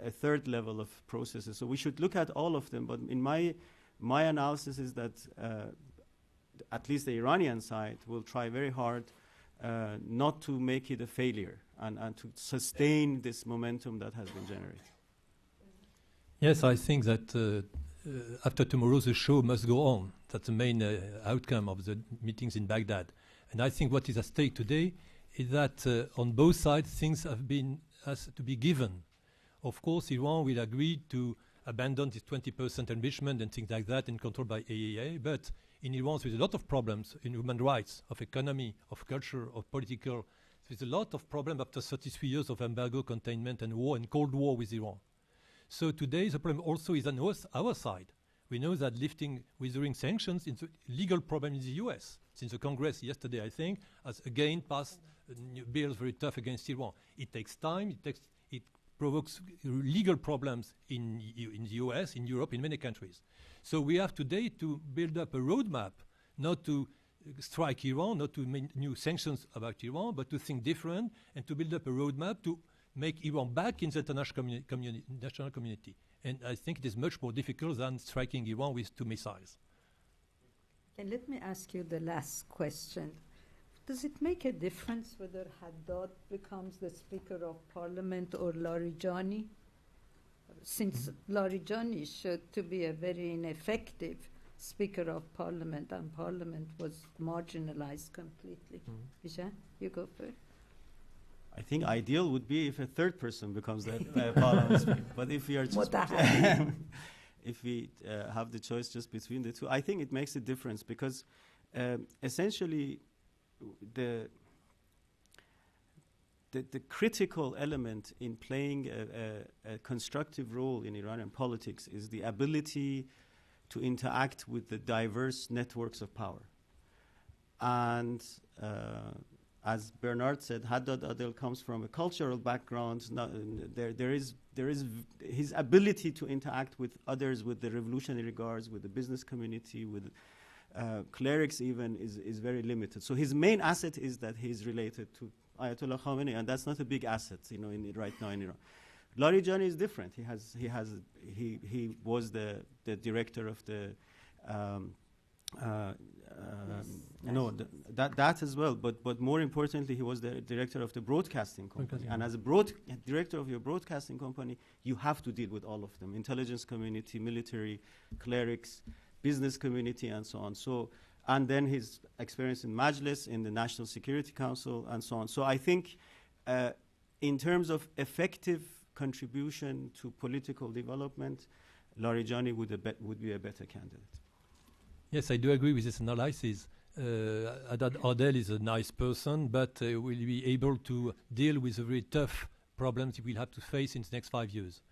a third level of processes. So we should look at all of them. But in my analysis is that at least the Iranian side will try very hard not to make it a failure and to sustain this momentum that has been generated. Yes, I think that after tomorrow the show must go on. That's the main outcome of the meetings in Baghdad. And I think what is at stake today is that on both sides things has to be given. Of course, Iran will agree to abandon this 20% enrichment and things like that and controlled by IAEA, but in Iran there's a lot of problems in human rights, of economy, of culture, of political. There's a lot of problems after 33 years of embargo, containment and war and Cold War with Iran. So today the problem also is on our side. We know that withdrawing sanctions is a legal problem in the US, since the Congress yesterday, I think, has again passed new bills very tough against Iran. It takes time, it provokes legal problems in the US, in Europe, in many countries. So we have today to build up a roadmap, not to strike Iran, not to make new sanctions about Iran, but to think different and to build up a roadmap to make Iran back in the international community. And I think it is much more difficult than striking Iran with 2 missiles. And let me ask you the last question. Does it make a difference whether Haddad becomes the Speaker of Parliament or Larijani? Since Larijani showed to be a very ineffective Speaker of Parliament, and Parliament was marginalized completely. Isha, you go first. I think ideal would be if a third person becomes the Parliament Speaker. But if we are just if we have the choice just between the two, I think it makes a difference because essentially the critical element in playing a constructive role in Iranian politics is the ability to interact with the diverse networks of power. And as Bernard said, Haddad Adel comes from a cultural background. There is his ability to interact with others, with the revolutionary guards, with the business community, with clerics even, is very limited. So his main asset is that he's related to Ayatollah Khamenei, and that's not a big asset, right now in Iran. Larijani is different. He was the director of the. That as well, but more importantly, he was the director of the broadcasting company. And as a director of your broadcasting company, you have to deal with all of them: intelligence community, military, clerics, business community, and so on. So, and then his experience in Majlis, in the National Security Council, and so on. So I think, in terms of effective contribution to political development, Larijani would be a better candidate. Yes, I do agree with this analysis. Haddad Adel is a nice person, but will be able to deal with the very tough problems he will have to face in the next 5 years.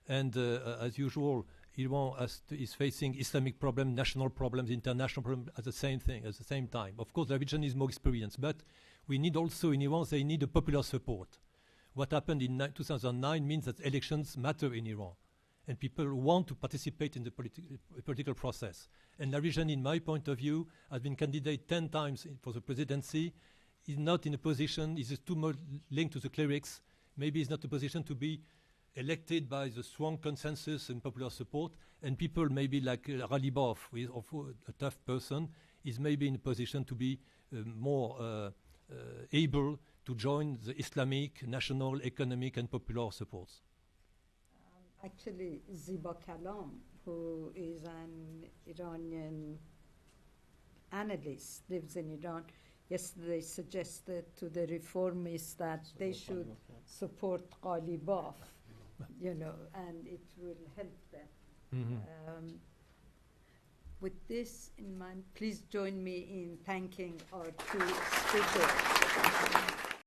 And as usual, Iran is facing Islamic problems, national problems, international problems at the same time. Of course, the region is more experienced, but we need also in Iran, they need a popular support. what happened in 2009 means that elections matter in Iran. And people want to participate in the political process. And Larijani, in my point of view, has been candidate 10 times for the presidency. He's not in a position, he's too much linked to the clerics. Maybe he's not in a position to be elected by the strong consensus and popular support. And people maybe like Ghalibaf, who is a tough person, is maybe in a position to be more able to join the Islamic, national, economic, and popular supports. Actually, Ziba Kalam, who is an Iranian analyst, lives in Iran, yesterday suggested to the reformists that they should support Ghalibaf, and it will help them. Mm-hmm. With this in mind, please join me in thanking our two speakers.